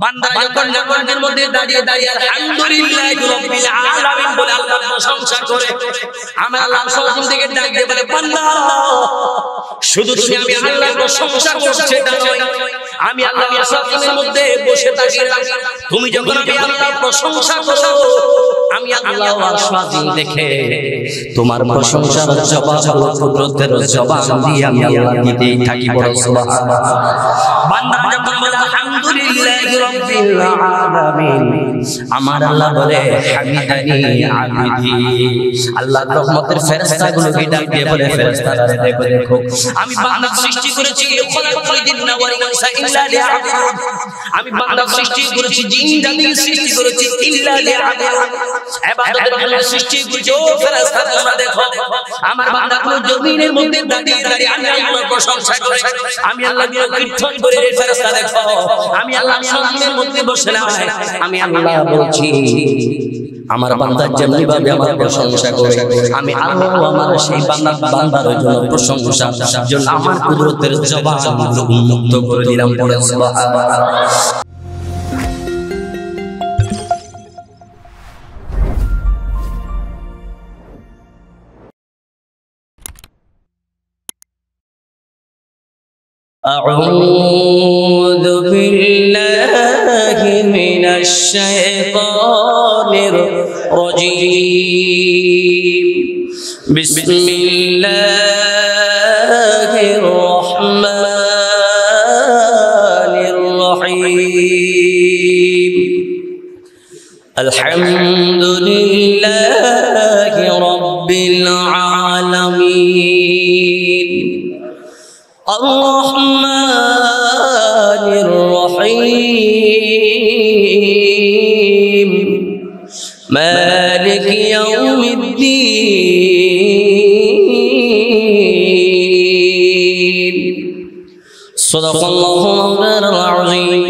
বান্দারা যখন নামাজের মধ্যে দাঁড়িয়ে দাঁড়িয়ে আলহামদুলিল্লাহি রাব্বিল আলামিন বলে আল্লাহর প্রশংসা করে, আমার আল্লাহ সওয়াল থেকে ডাক দিয়ে বলে, বান্দা শুধু তুমি আমি আল্লাহর প্রশংসা করছো সেটা নয়, আমি আল্লাহ আসমানের মধ্যে বসে থাকি, তুমি যখন আমি আল্লাহর প্রশংসা করো, আমি আল্লাহ আসমান দেখে তোমার প্রশংসার জবাব ও কুদরতের জবাব দিয়ে আমি আল্লাহ দিতেই থাকি। বলো সুবহানাল্লাহ। বান্দা যখন বলে আলহামদুলিল্লাহি রাব্বিল আলামিন, আমার আল্লাহ বলে হামিদানি আবিদি। আল্লাহ রহমতের ফেরেশতাগুলোকে ডাক দিয়ে বলে, ফেরেশতারা দেখো দেখো আমি বান্দা সৃষ্টি করেছি, খলাকুল জিন্না ওয়াল ইনসা ইল্লা লিয়াবুদুন। আমি বান্দা সৃষ্টি করেছি, জিন জাতি সৃষ্টি করেছি ইল্লা লিয়াবুদুন, ইবাদতের জন্য সৃষ্টি করেছি। ও ফেরেশতারা তোমরা দেখো আমার বান্দাগুলো জমিনের মধ্যে দাঁড়িয়ে দাঁড়িয়ে আমি আল্লাহর প্রশংসা করে, আমি আল্লাহকে কীর্তন করে, রে ফেরেশতা দেখো আমি আল্লাহ জমিনের মধ্যে বসে না, আমি আল্লাহ বলছি আমার বান্দা যেমনি ভাবে আমার প্রশংসা করে, আমি আল্লাহ আমার সেই বান্দার জন্য প্রশংসার জন্য আমার কুদরতের জবাব উন্মুক্ত করে দিলাম। বলে সুবহানাল্লাহ। أعوذ بالله من الشيطان الرجيم. بسم الله الرحمن الرحيم. الحمد لله رب العالمين الرحمن الرحيم مالك يوم الدين. صدق الله مولانا العظيم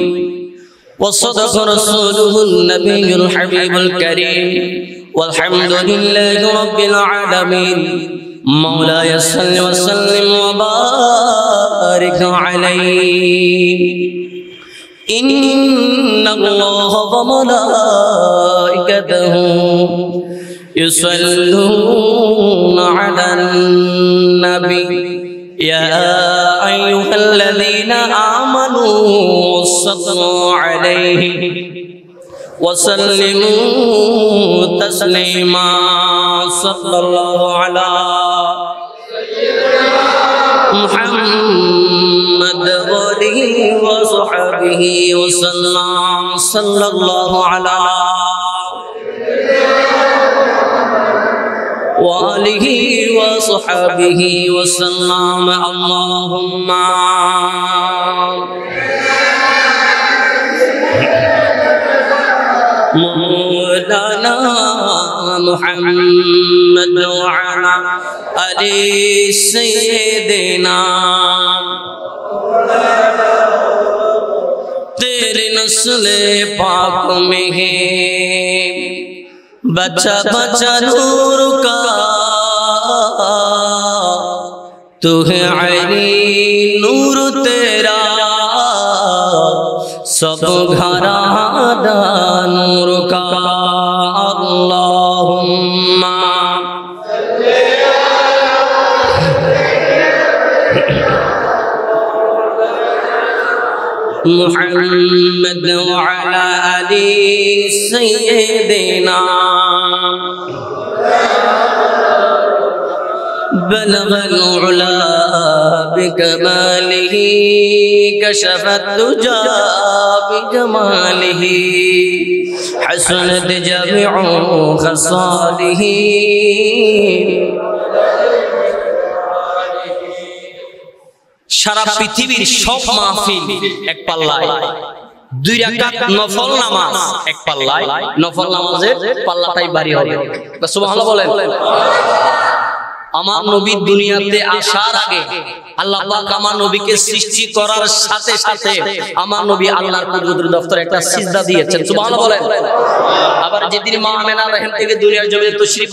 وصدق رسوله النبي الحبيب الكريم والحمد لله رب العالمين. مولاي صل وسلم وبارك عليه. إن الله وملائكته يصلون على النبي يا أيها الذين آمنوا صلوا عليه وسلموا تسليما. صلى الله على محمد وآله وصحبه وسلم. صلى الله على وآله وصحبه وسلم. اللهم مولانا محمد وعلى آل سيدنا. तेरे नस्ल पाक में है बच्चा बच्चा नूर का, तू है आईनी नूर तेरा सब घराना नूर का. अल्लाहुम्मा मुहम्मद वअला आलि सय्यिदिना. بلغ العلا بكماله كشف الدجى بجماله حسنت جميع خصاله. সারা পৃথিবীর সব মাহফিল এক পাল্লায়, দুই রাকাত নফল নামাজ এক পাল্লায়, নফল নামাজের পাল্লাটাই ভারী হবে। সুবহানাল্লাহ বলেন। আমার নবী দুনিয়াতে আসার আগে আল্লাহ পাক আমার নবীকে সৃষ্টি করার সাথে সাথে আমার নবী আল্লাহর কুদরতের দফতরে একটা সিজদা দিয়েছেন, সুবহানাল্লাহ বলেন। আবার যেদিন মা আমেনার রহিম থেকে দুনিয়ার জমিনে তশরিফ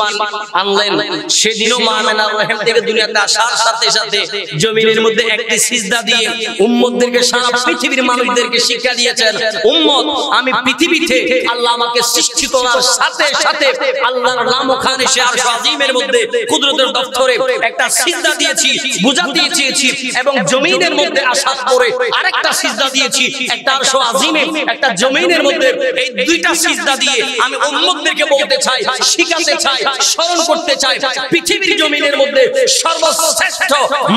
আনলেন, সেদিনও মা আমেনার রহিম থেকে দুনিয়াতে আসার সাথে সাথে জমিনের মধ্যে একটি সিজদা দিয়ে উম্মতদেরকে, সারা পৃথিবীর মানুষদেরকে শিক্ষা দিয়েছেন, উম্মত আমি পৃথিবীতে আল্লাহ আমাকে সৃষ্টি করার সাথে সাথে আল্লাহর নাম ওখানে সে আরশ আজিমের মধ্যে কুদরতের দফতরে একটা সিজদা দিয়েছি, বুঝাতে চেয়েছি, এবং জমিনের মধ্যে আসার পরে আরেকটা সিজদা দিয়েছি, একটা আরশ আজিমে, একটা জমিনের মধ্যে। এই দুইটা সিজদা দিয়ে আমি উম্মতদেরকে বলতে চাই, শিখাতে চাই, স্মরণ করতে চাই, পৃথিবীর জমিনের মধ্যে সর্বশ্রেষ্ঠ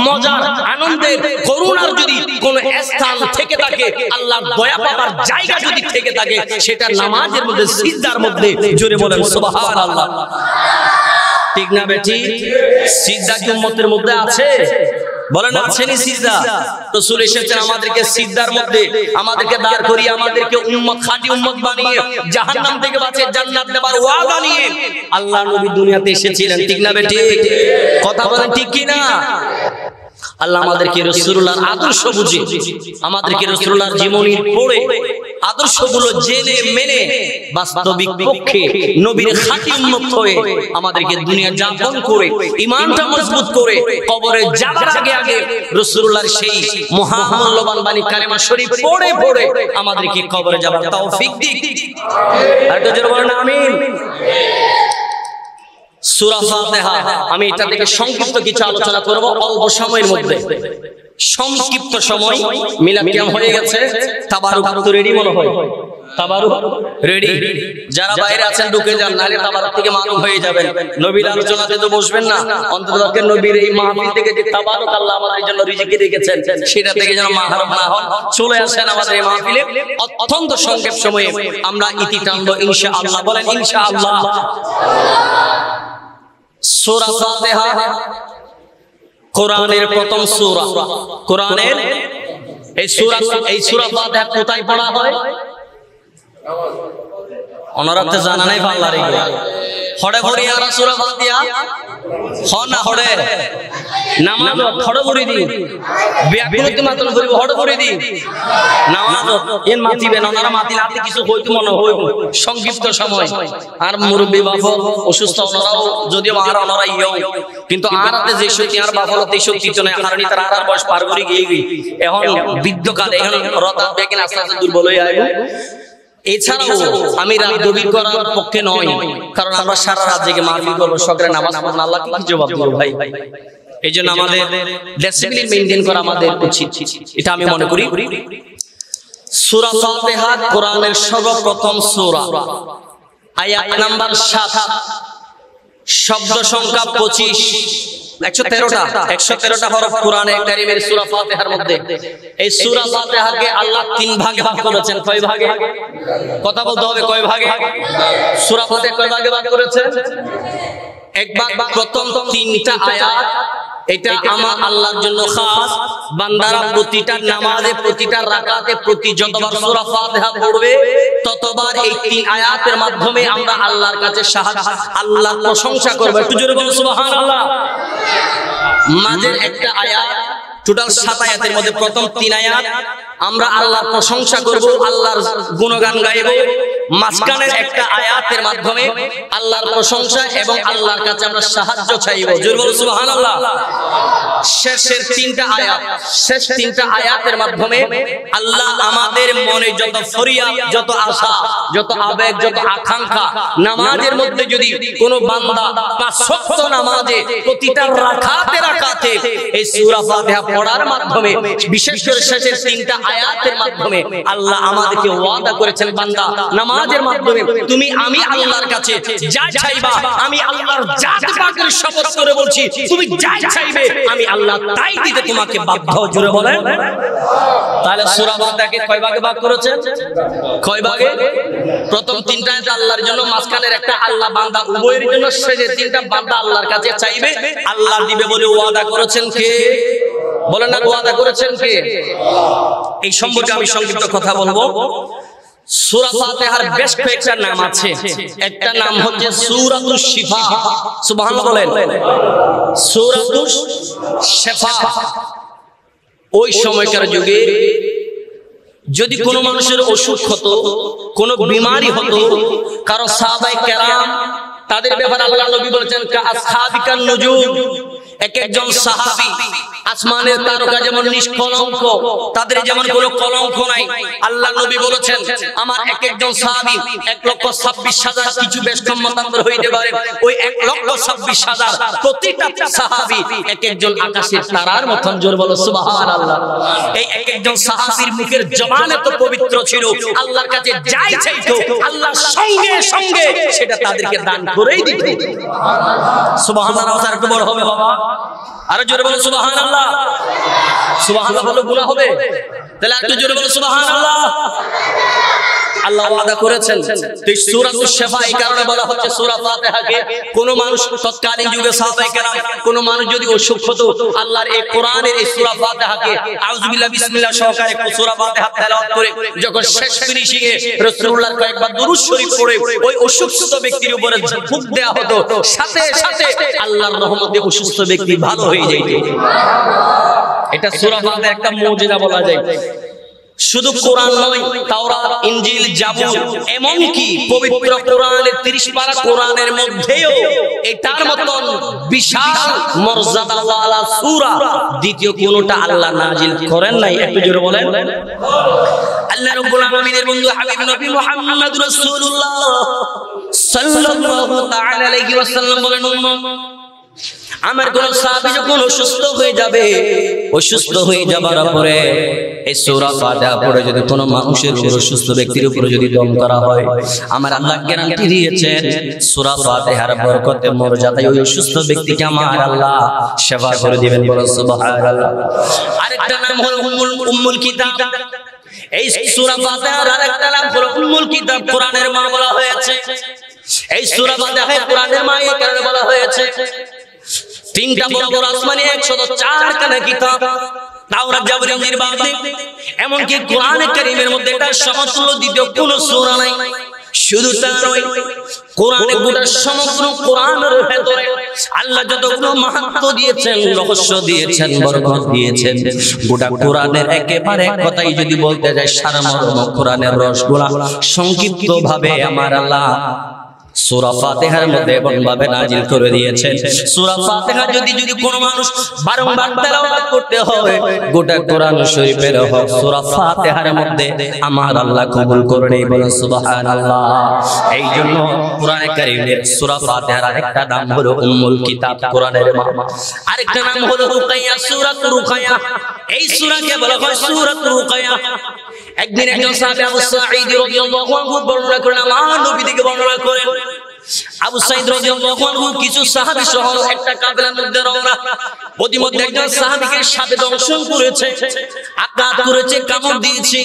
মজার, আনন্দের, করুণার যদি কোন স্থান থেকে থাকে, আল্লাহর দয়া পাবার জায়গা যদি থেকে থাকে, সেটা নামাজের মধ্যে, সিজদার মধ্যে। জোরে বলেন সুবহানাল্লাহ। ঠিক না বেটি? সিজদা কি উম্মতের মধ্যে আছে? বলেন আছেনি সিজদা? রাসূল এসেছেন আমাদেরকে সিজদার মধ্যে, আমাদেরকে দাঁড় করিয়ে, আমাদেরকে উম্মত, খাঁটি উম্মত বানিয়ে, জাহান্নাম থেকে বাঁচিয়ে জান্নাত দেবার ওয়াদা নিয়ে আল্লাহ নবী দুনিয়াতে এসেছিলেন। ঠিক না বেটি? কথা বলেন ঠিক কি না? আল্লাহ আমাদেরকে রাসূলুল্লাহর আদর্শ বুঝে, আমাদেরকে রাসূলুল্লাহর জীবনী পড়ে, আদর্শগুলো জেনে মেনে বাস্তবিক পক্ষে নবীর খাঁটি উম্মত হয়ে আমাদেরকে দুনিয়া যাপন করে, ঈমানটা মজবুত করে, কবরে যাবার আগে আগে রাসূলুল্লাহর সেই মহামূল্যবান বাণী কালেমা শরীফ পড়ে পড়ে আমাদেরকে কবরে যাবার তৌফিক দিক। আর তো জোরে বলেন আমিন। সূরা ফাতিহা, আমি এটা থেকে সংক্ষিপ্ত কিছু আলোচনা করব অল্প সময়ের মধ্যে। সংক্ষিপ্ত সময়, মিলাদ কিয়াম হয়ে গেছে, তাবারুক তো রেডি মনে হয়, তাবারুক রেডি। যারা বাইরে আছেন ঢুকে যান, নালে তাবারুক থেকে মারুম হয়ে যাবেন। নবীর আলোচনাতে তো বসবেন না, অন্তত নবীর এই মাহফিল থেকে যে তাবারুক আল্লাহ আমাদের জন্য রিজিকে রেখেছেন, সেটা থেকে যেন মাহরুম না হন। চলে আসেন আমাদের এই মাহফিলে। অত্যন্ত সংক্ষেপ সময়ে আমরা ইতি টানবো ইনশাআল্লাহ। বলেন ইনশাআল্লাহ। সূরা ফাতিহা কোরআনের প্রথম সূরা। কোরআনের এই সূরা ফাতিহা কোথায় পড়া হয়? অনরাতে জানা নাই বাংলার এগুলো। হড়ে ভরি আর সূরা ফাতিহা হ না হড়ে নামাজ হড়ে ভরি দি ব্যাকুলতি মাত্র করিব হড়ে ভরি দি নামাজ এন মাতিবেন, ওনারা মাতিলে হাতে কিছু হইতো মনে হয়। সংক্ষিপ্ত সময় আর মুরব্বী বাবা অসুস্থ, ওনারাও যদিও আর ওনারা ইয়ং, কিন্তু আর হাতে যে শক্তি আর বাফলতে শক্তি তো নাই, কারণ তার আর বয়স পার করে গিয়ে এখন বৃদ্ধকাল, এখন রতাত দেখেন আস্তে আস্তে দুর্বল হয়ে আইব। এছাড়াও আমি রাত গভীর করার পক্ষে নয়, কারণ আমরা সারা রাত জেগে মাহফিল করবো, সকালে নামাজ পড়বো, আল্লাহকে কি জবাব দেব ভাই? এই জন্য আমাদের ডিসিপ্লিন মেইনটেইন করা আমাদের উচিত, এটা আমি মনে করি। সূরা ফাতিহা কোরআনের সর্বপ্রথম সূরা, আয়াত নাম্বার 7, শব্দ সংখ্যা 25, 113টা হরফ কোরআনে কারীমের সূরা ফাতিহার মধ্যে। এই সূরা ফাতিহাকে আল্লাহ 3 ভাগে ভাগ করেছেন। কয় ভাগে? কথা বলতে হবে, কয় ভাগে? সূরা ফাতিহা কয় ভাগে ভাগ করেছেন? এক ভাগ, প্রথম 3টা আয়াত, এটা আমার আল্লাহর জন্য খাস। বান্দারা প্রতিটা নামাজে, প্রতিটা রাকাতে, প্রতি যতবার সূরা ফাতিহা পড়বে, ততবার এই 3 আয়াতের মাধ্যমে আমরা আল্লাহর কাছে সাহায্য, আল্লাহর প্রশংসা করব। একটু জোরে বলুন সুবহানাল্লাহ। মাঝের একটা আয়াত, টোটাল 7 আয়াতের মধ্যে প্রথম 3 আয়াত আমরা আল্লাহর প্রশংসা করব, আল্লাহর গুণগান গাইব। মাঝখানের একটা আয়াতের মাধ্যমে আল্লাহর প্রশংসা এবং আল্লাহর কাছে আমরা সাহায্য চাইব। জোরে বলুন সুবহানাল্লাহ। শেষের 3টা আয়াত, শেষ 3টা আয়াতের মাধ্যমে আল্লাহ আমাদের মনে যত ফরিয়াদ, যত আশা, যত আবেগ, যত আকাঙ্ক্ষা, নামাজের মধ্যে যদি কোনো বান্দা 5 ওয়াক্ত নামাজে প্রতিটা রাকাতে এই সূরা ফাতিহা পড়ার মাধ্যমে, বিশেষ করে শেষের 3টা আয়াতের মাধ্যমে আল্লাহ আমাদেরকে ওয়াদা করেছেন, বান্দা নামাজের মাধ্যমে তুমি, আমি আল্লাহর কাছে যা চাইবা, আমি আল্লাহর জাত পাকের শপথ করে বলছি, তুমি যা চাইবে আমি আল্লাহ তাই দিতে তোমাকে বাধ্য। জোরে বলেন। তাহলে সূরা ফাতিহাকে কয় ভাগে ভাগ করেছেন? কয় ভাগে? প্রথম 3টা আয়াত আল্লাহর জন্য, মাঝখানের একটা আল্লাহ বান্দা উভয়ের জন্য, শেষের 3টা বান্দা আল্লাহর কাছে চাইবে, আল্লাহ দিবে বলে ওয়াদা করেছেন কে? বলেন না, ওয়াদা করেছেন কে? এই সম্পর্কে আমি সংক্ষিপ্ত কথা বলবো। সূরা ফাতিহার বেশ কয়েকটা নাম আছে। একটা নাম হচ্ছে সূরাতুশ শিফা। সুবহানাল্লাহ বলেন। সূরাতুশ শিফা, ওই সময়কার যুগে যদি কোনো মানুষের অসুখ হতো, কোনো বিমারি হতো, কারো সাহাবায়ে কেরাম তাদের ব্যাপারে আল্লাহ নবী বলেছেন কা আসহাবিকান নুজুম, এক একজন সাহাবী আসমানের তারকা যেমন নিষ্কলঙ্ক, তাদের যেমন কোনো কলঙ্ক নাই। আল্লাহ নবী বলেছেন আমার এক একজন সাহাবী 1,26,000 কিছু বেশ কম মতান্তর হইতে পারে, ওই 1,26,000 প্রতিটা সাহাবী এক একজন আকাশের তারার মতন। জোর বলো সুবহানাল্লাহ। এই এক একজন সাহাবীর মুখের জবান এত পবিত্র ছিল, আল্লাহর কাছে যাই চাইতো আল্লাহ সঙ্গে সঙ্গে সেটা তাদেরকে দান করেই দিত। সুবহানাল্লাহ। আর একটু বড় হবে বাবা, আরো জোরে বলো সুবহানাল্লাহ। সুবহানাল্লাহ বলো গুনাহ হবে, তাহলে একটু জোরে বলো সুবহানাল্লাহ। আল্লাহ ওয়াদা করেছেন। তো সূরাতুশ শিফা এই কারণে বলা হচ্ছে সূরা ফাতিহাকে। কোন মানুষ তৎকালীন যুগে সাহাবায়ে কেরাম কোন মানুষ যদি অসুখ হতো, আল্লাহর এই কোরআনের এই সূরা ফাতিহাকে আউযু বিল্লাহি বিসমিল্লাহ সহকারে সূরা ফাতিহা তেলাওয়াত করে যখন শেষ ফিনিশিং এ রাসূলুল্লাহ কয়েকবার দুরূদ শরীফ পড়ে ওই অসুস্থ ব্যক্তির উপরে ফুঁক দেয়া হতো, সাথে সাথে আল্লাহর রহমতে অসুস্থ ব্যক্তি ভালো হয়ে যেত। এটা সূরা ফাতিহার একটা মুজিজা বলা যায়। শুধু কোরআন নয়, তাওরাত, ইনজিল, জাবুর, এমনকি পবিত্র কোরআনের 30 পারা কোরআনের মধ্যেও এটার মতন বিশাল মর্যাদাওয়ালা সূরা দ্বিতীয় কোনটা আল্লাহ নাজিল করেন নাই। একটু জোরে বলেন। আল্লাহ রাব্বুল আলামিনের বন্ধু হাবিব নবী মুহাম্মদ রাসূলুল্লাহ সাল্লাল্লাহু তাআলা আলাইহি ওয়াসাল্লাম বলেন, আমার কোন সাহাবী যখন অসুস্থ হয়ে যাবে, অসুস্থ হয়ে যাবার পরে এই সূরা ফাতিহা পড়ে যদি কোনো মানুষের উপর, অসুস্থ ব্যক্তির উপর যদি দম করা হয়, আমার আল্লাহ গ্যারান্টি দিয়েছেন সূরা ফাতিহার বরকতে মর্যাদায় ওই অসুস্থ ব্যক্তিকে আমার আল্লাহ সেবা করে দিবেন। বলো সুবহানাল্লাহ। আরেকটা নাম হলো উম্মুল কিতাব। এই সূরা ফাতিহার আরেকটা নাম হলো উম্মুল কিতাব, কোরআনের মা বলা হয়েছে। এই সূরা ফাতিহা কোরআনের মা এই কারণে বলা হয়েছে, তিনটা বড় বড় আসমানি 104 খানা কিতাব, তাওরাত, জাবুর, ইনজিল বাদে এমনকি কোরআনে কারীমের মধ্যে এটা সমতুল্য দ্বিতীয় কোনো সূরা নাই। শুধু তা নয়, কোরআনে গোটা সমগ্র কোরআনের ভেতরে আল্লাহ যতগুলো মাহাত্ম্য দিয়েছেন, রহস্য দিয়েছেন, বরকত দিয়েছেন, গোটা কোরআনের একেবারে এক কথাই যদি বলতে যায় সারমর্ম কোরআনের রসগুলা সংক্ষিপ্ত ভাবে আমার আল্লাহ সূরা ফাতিহার মধ্যে এমনভাবে নাজিল করে দিয়েছেন। সূরা ফাতিহা যদি কোন মানুষ বারংবার তেলাওয়াত করতে হয়, গোটা কোরআন শরীফের হক সূরা ফাতিহার মধ্যে আমার আল্লাহ কবুল করে নেই। বলেন সুবহানাল্লাহ। এই জন্য কোরআনে কারীমের সূরা ফাতিহার আরেকটা নাম হলো উম্মুল কিতাব, কোরআনের মা। আরেকটা নাম হলো রুকাইয়া, সূরাতুর রুকাইয়া। এই সূরাকে বলা হয় সূরাতুর রুকাইয়া। একদিন একজন সাহাবী আবু সাঈদ রাদিয়াল্লাহু আনহু বর্ণনা করেন, আমার নবী থেকে বর্ণনা করেন, আবু সাঈদ রাদিয়াল্লাহু আনহু কিছু সাহাবী সহ একটা কাফেলার মধ্যে রওনা। প্রতিমধ্যে একজন সাহাবীকে সাপে দংশন করেছে, আঘাত করেছে, কামড় দিয়েছে।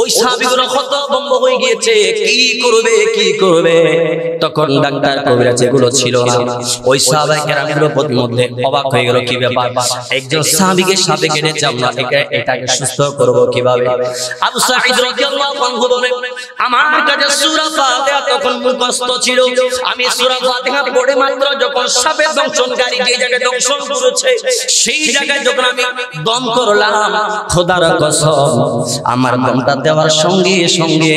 ওই সাহাবীগুলো হতভম্ব হয়ে গিয়েছে, কি করবে কি করবে। তখন ডাক্তার কবিরাজ এগুলো ছিল না। ওই সাহাবায়ে কেরামগুলো প্রতিমধ্যে অবাক হয়ে গেল, কি ব্যাপার, একজন সাহাবীকে সাপে কেটেছে, আমরা এটাকে সুস্থ করব কিভাবে? আবু সাঈদ রাদিয়াল্লাহু আনহু বলেন, আমার কাছে সূরা ফাতিহা তখন মুখস্থ ছিল। আমি সূরা ফাতিহা পড়ে মাত্র যখন সাপের দংশনকারী যে জায়গায় দংশন করেছে সেই জায়গায় যখন আমি দম করলাম, খোদার কসম আমার দমটা দেওয়ার সঙ্গে সঙ্গে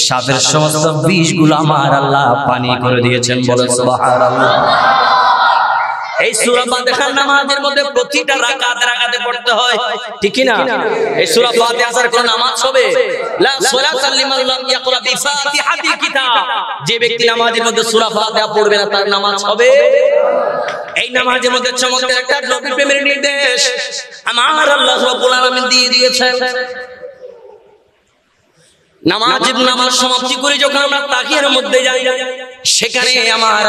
সাপের সমস্ত বিষগুলো আমার আল্লাহ পানি করে দিয়েছেন। বলেন সুবহানাল্লাহ। এই সূরা ফাতিহার নামাজের মধ্যে প্রতিটা রাকাতে পড়তে হয়, ঠিক না? এই সূরা ফাতিহার কোন নামাজ হবে? লা সালাতা লিমান লাম ইয়াকরা বিফাতিহাতিল কিতাব। যে ব্যক্তি নামাজের মধ্যে সূরা ফাতিহা পড়বে না তার নামাজ হবে? এই নামাজের মধ্যে চমৎকার একটা নবী প্রেমের নির্দেশ আমার আল্লাহ রাব্বুল আলামিন দিয়ে দিয়েছেন। নামাজ সমাপ্তি করে যখন আমরা তাকিয়ার মধ্যে যাই, সেখানে আমার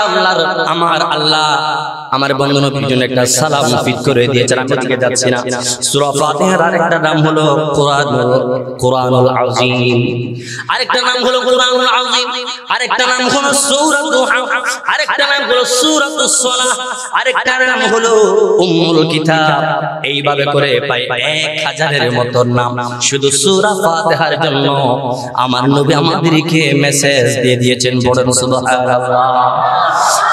আল্লাহ আমার বন্ধু নবীর জন্য একটা সালাম ফিট করে দিয়েছেন। আমি দিকে যাচ্ছি না। সূরা ফাতিহার আরেকটা নাম হলো কোরআনুল আযীম, আরেকটা নাম হলো কোরআনুল আযীম, আরেকটা নাম হলো সূরাতুল দুহা, আরেকটা নাম হলো সূরাতুস সালাহ, আরেকটা নাম হলো উম্মুল কিতাব। এইভাবে করে প্রায় 1000-এর মতো নাম শুধু সূরা ফাতিহার জন্য আমার নবী আমাদেরকে মেসেজ দিয়ে দিয়েছেন। বলেন সুবহানাল্লাহ।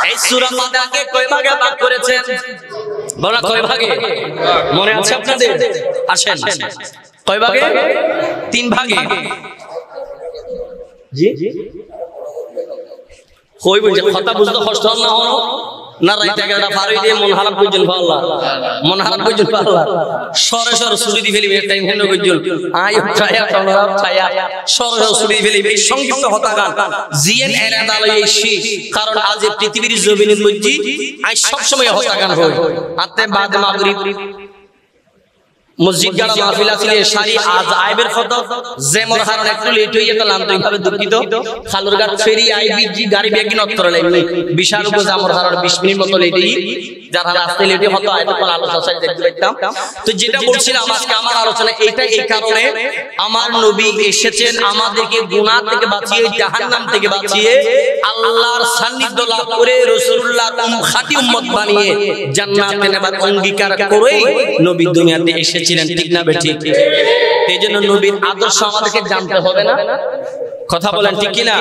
এই সূরা ফাতিহাকে কয় ভাগে ভাগ করেছেন? বলা কয় ভাগে মনে আছে আপনাদের? আসেন, কয় ভাগে? 3 ভাগে। জি কই বুঝে কথা বুঝতে কষ্ট না হলো না, রাইতে একটা ফাড়ি দিয়ে মন হারাপ কইছেন আল্লাহ, মন হারাপ কইছেন আল্লাহ, সরে সরে সুরি দি ফেলিবে টাইম হেন কইছল আয় ছায়া তোমরা ছায়া সরে সরে সুরি দি ফেলিবে। সংক্ষিপ্ত হতা গান জিএন এরাদা লইছি, কারণ আজ পৃথিবীর জমিনের মধ্যে আজ সব সময় হতা গান হয়। আতে বাদে মাগরিব মসজিদ গাড়া মাহফিল আছে সারি আজ আইবের কত জেমর হারন একটু লেট হইয়া গেল, আন্তরিকভাবে দুঃখিত। খালুরঘাট ফেরি আইবিজি গাড়ি বেগি নত্তর লাইনি বিশাল গো জামর হারন 20 মিনিট মতো লেট হই, যারা রাস্তায় লেট হতো আইতে পর আলোচনা সাইড দেখতে পাইতাম। তো যেটা বলছিলাম আজকে আমার আলোচনা এইটা এই কারণে, আমার নবী এসেছেন আমাদেরকে গুনাহ থেকে বাঁচিয়ে, জাহান্নাম থেকে বাঁচিয়ে, আল্লাহর সান্নিধ্য লাভ করে রাসূলুল্লাহর খাঁটি উম্মত বানিয়ে জান্নাতে নেবার অঙ্গীকার করেই নবী দুনিয়াতে এসেছিলেন। ঠিক না বেঠিক? এই জন্য নবীর আদর্শ আমাদেরকে জানতে হবে না? কথা বলেন ঠিক কিনা?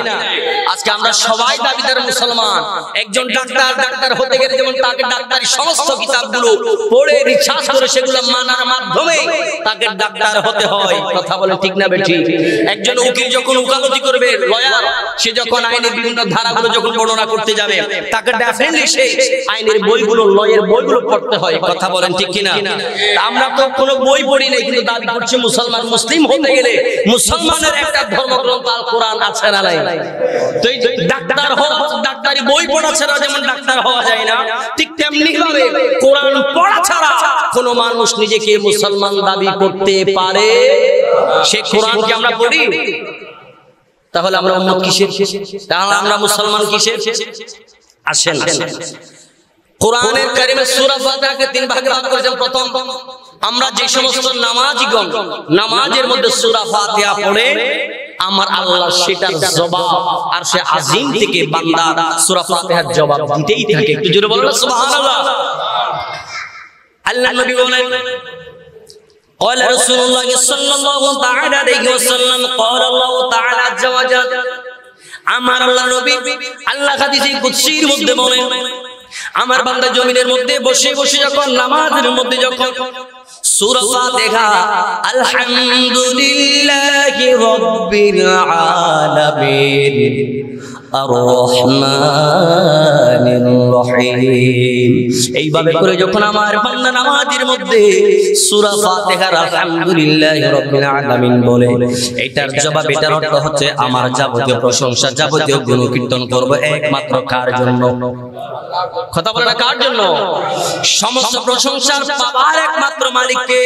আজকে আমরা সবাই দাবিদার মুসলমান। একজন ডাক্তার হতে গেলে যেমন তাকে ডাক্তারি সমস্ত কিতাবগুলো পড়ে রিসার্চ করে সেগুলো মানার মাধ্যমে তাকে ডাক্তার হতে হয়। কথা বলেন ঠিক না বেঠিক? একজন উকিল যখন ওকালতি করবে, লয়ার, সে যখন আইনের বিভিন্ন ধারাগুলো যখন বর্ণনা করতে যাবে, তাকে ডেফিনেটলি সেই আইনের বইগুলো, লয়ের বইগুলো পড়তে হয়। কথা বলেন ঠিক কিনা? আমরা তো কোনো বই পড়ি নাই, কিন্তু দাবি করছি মুসলমান। মুসলিম হতে গেলে মুসলমানের একটা ধর্মগ্রন্থ আল কোরআন আছে না নাই? তো এই ডাক্তার হওয়া, ডাক্তারি বই পড়া ছাড়া যেমন ডাক্তার হওয়া যায় না, ঠিক তেমনি ভাবে কোরআন পড়া ছাড়া কোন মানুষ নিজেকে মুসলমান দাবি করতে পারে? সে কোরআনকে আমরা পড়ি, তাহলে আমরা উম্মত কিসের? তাহলে আমরা মুসলমান কিসের? আসেন, কোরআনের কারিমে সূরা ফাতিহাকে 3 ভাগে ভাগ করেছেন। প্রথম, আমরা যে সমস্ত নামাজিগণ নামাজের মধ্যে সূরা ফাতিহা পড়ে, আমার আল্লাহ সেটার জবাব আর সে আজিম থেকে বান্দা সূরা ফাতিহার জবাব দিতেই থাকে। একটু জোরে বলুন সুবহানাল্লাহ। আল্লাহ নবী বলেন, قال رسول الله صلى الله تعالى عليه وسلم قال الله تعالى عز وجل, আমার আল্লাহ নবী আল্লাহ হাদিসে কুদসির মধ্যে বলেন, আমার বান্দা জমিনের মধ্যে বসে বসে যখন নামাজের মধ্যে যখন সূরা ফাতিহা আলহামদুলিল্লাহি রাব্বিল আলামিন আর রহমানির রহিম এইভাবে করে যখন আমার বান্দা নামাজের মধ্যে সূরা ফাতিহার আলহামদুলিল্লাহি রাব্বিল আলামিন বলে, এটার জবাব, এটার অর্থ হচ্ছে আমার যাবতীয় প্রশংসা, যাবতীয় গুণকীর্তন করব একমাত্র কার জন্য? কথা বলে না, কার জন্য? সমস্ত প্রশংসার পাবার একমাত্র মালিককে,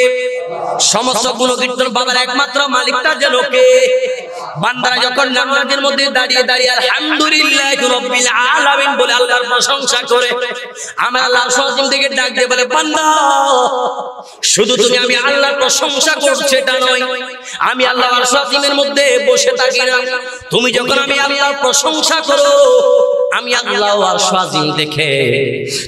সমস্ত গুণকীর্তন পাবার একমাত্র মালিকটা যেন কে? বান্দারা যখন নামাজের মধ্যে দাঁড়িয়ে দাঁড়িয়ে আলহামদুলিল্লাহি রাব্বিল আলামিন বলে আল্লাহর প্রশংসা করে, আমার আল্লাহ সজীব থেকে ডাক দিয়ে বলে, বান্দা শুধু তুমি আমি আল্লাহর প্রশংসা করছো এটা নয়, আমি আল্লাহর সজীবের মধ্যে বসে থাকি না। তুমি যখন আমি আল্লাহর প্রশংসা করো, আমি আল্লাহ আর সজীব দেখে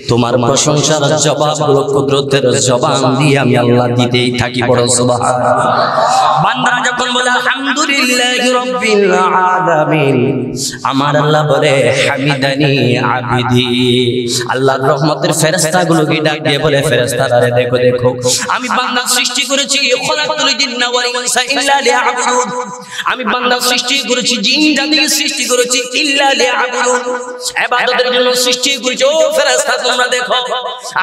তোমার প্রশংসার জবাবগুলো কুদরতের জবান দিয়ে আমি আল্লাহ দিতেই থাকি। বড় সুবহানাল্লাহ। বান্দারা যখন বলে আলহামদুলিল্লাহি রাব্বিল আলামিন, আমার আল্লাহ বলে হামিদানি আবিদি, আল্লাহর রহমতের ফেরেশতাগুলোকে ডাক দিয়ে বলে, ফেরেশতারা দেখো দেখো আমি বান্দা সৃষ্টি করেছি, খলাকুল জিন্না ওয়াল ইনসা ইল্লা লিয়াবুদুন, আমি বান্দা সৃষ্টি করেছি, জিন জাতিকে সৃষ্টি করেছি ইল্লা লিয়াবুদুন, ইবাদতের জন্য সৃষ্টি করেছি। ও ফেরেশতা তোমরা দেখো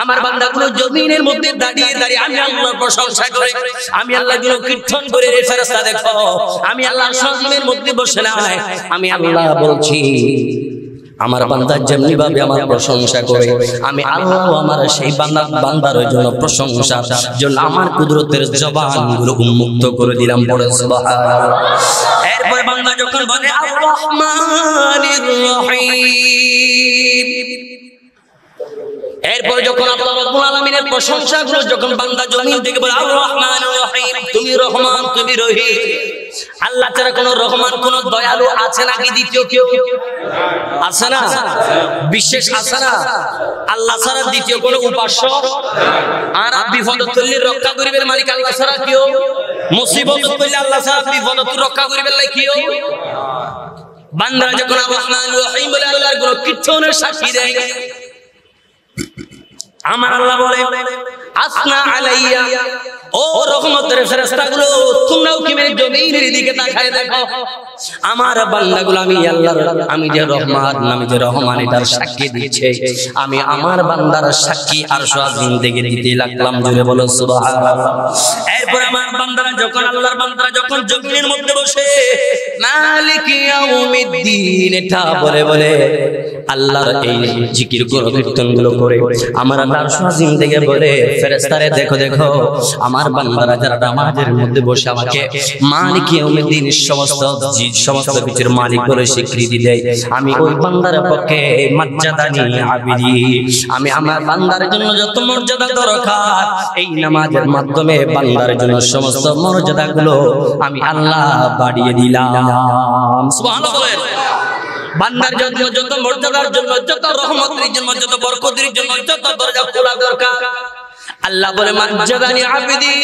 আমার বান্দাগুলো জমিনের মধ্যে দাঁড়িয়ে দাঁড়িয়ে আমি আল্লাহর প্রশংসা করে, আমি আল্লাহর গুণ কীর্তন করে, রে ফেরেশতা দেখো আমি আল্লাহর সজীবের মধ্যে বসে নাই, আমি আল্লাহ বলছি আমার বান্দা যেমনি ভাবে আমার প্রশংসা করে, আমি আল্লাহ আমার সেই বান্দার জন্য প্রশংসার জন্য আমার কুদরতের জবানগুলো উন্মুক্ত করে দিলাম। পড়ে সুবহানাল্লাহ। এরপর বান্দা যখন বলে আর রহমানির রহিম, এরপর যখন আল্লাহ রাব্বুল আলামিনের প্রশংসাগুলো যখন বান্দা জমিন থেকে বলে আর রহমানির রহিম, তুমি রহমান তুমি রহিম, আল্লাহ ছাড়া কোন রহমান কোন দয়ালু আছে নাকি? দ্বিতীয় কেউ আছে না? বিশেষ আছে না? আল্লাহ ছাড়া দ্বিতীয় কোন উপাস্য? আর বিপদ তুললে রক্ষা করিবের মালিক আল্লাহ ছাড়া কেউ? মুসিবত তুললে আল্লাহ ছাড়া বিপদ রক্ষা করিবের লাই কেউ? বান্দারা যখন আর রহমান রহিম বলে আল্লাহর গুণ কীর্তনের সাক্ষী দেয়, আমার আল্লাহ বলে আসনা আলাইয়া, ও রহমতের ফেরেশতাগুলো তোমরাও কি মেরে জমিনের দিকে তাকায় দেখো, আমার বান্দাগুলো আমি আল্লাহর, আমি যে রহমান, আমি যে রহমান এটার সাক্ষী দিচ্ছে, আমি আমার বান্দার সাক্ষী আরশ আজিম থেকে দিতে লাগলাম। জোরে বলো সুবহানাল্লাহ। এরপর আমার বান্দারা যখন, আল্লাহর বান্দারা যখন জমিনের মধ্যে বসে মালিক ইয়াউমিদ্দিন এটা বলে বলে আল্লাহর এই জিকির গুলো কীর্তন গুলো করে আমার আল্লাহ আরশ আজিম থেকে বলে ফেরেশতারে দেখো দেখো আমার বান্দারা যারা নামাজের মধ্যে বসে আমাকে মালিক ইয়াউমিদ্দিন সমস্ত কিছুর মালিক বলে স্বীকৃতি দেয়, আমি ওই বান্দার পক্ষে মর্যাদানি আবিদি, আমি আমার বান্দার জন্য যত মর্যাদা দরকার এই নামাজের মাধ্যমে বান্দার জন্য সমস্ত মর্যাদাগুলো আমি আল্লাহ বাড়িয়ে দিলাম। সুবহানাল্লাহ। বান্দার জন্য যত মর্যাদার জন্য, যত রহমতের জন্য, যত বরকতের জন্য যত দরজা খোলা দরকার আল্লাহ বলে মর্যাদানি আবিদি,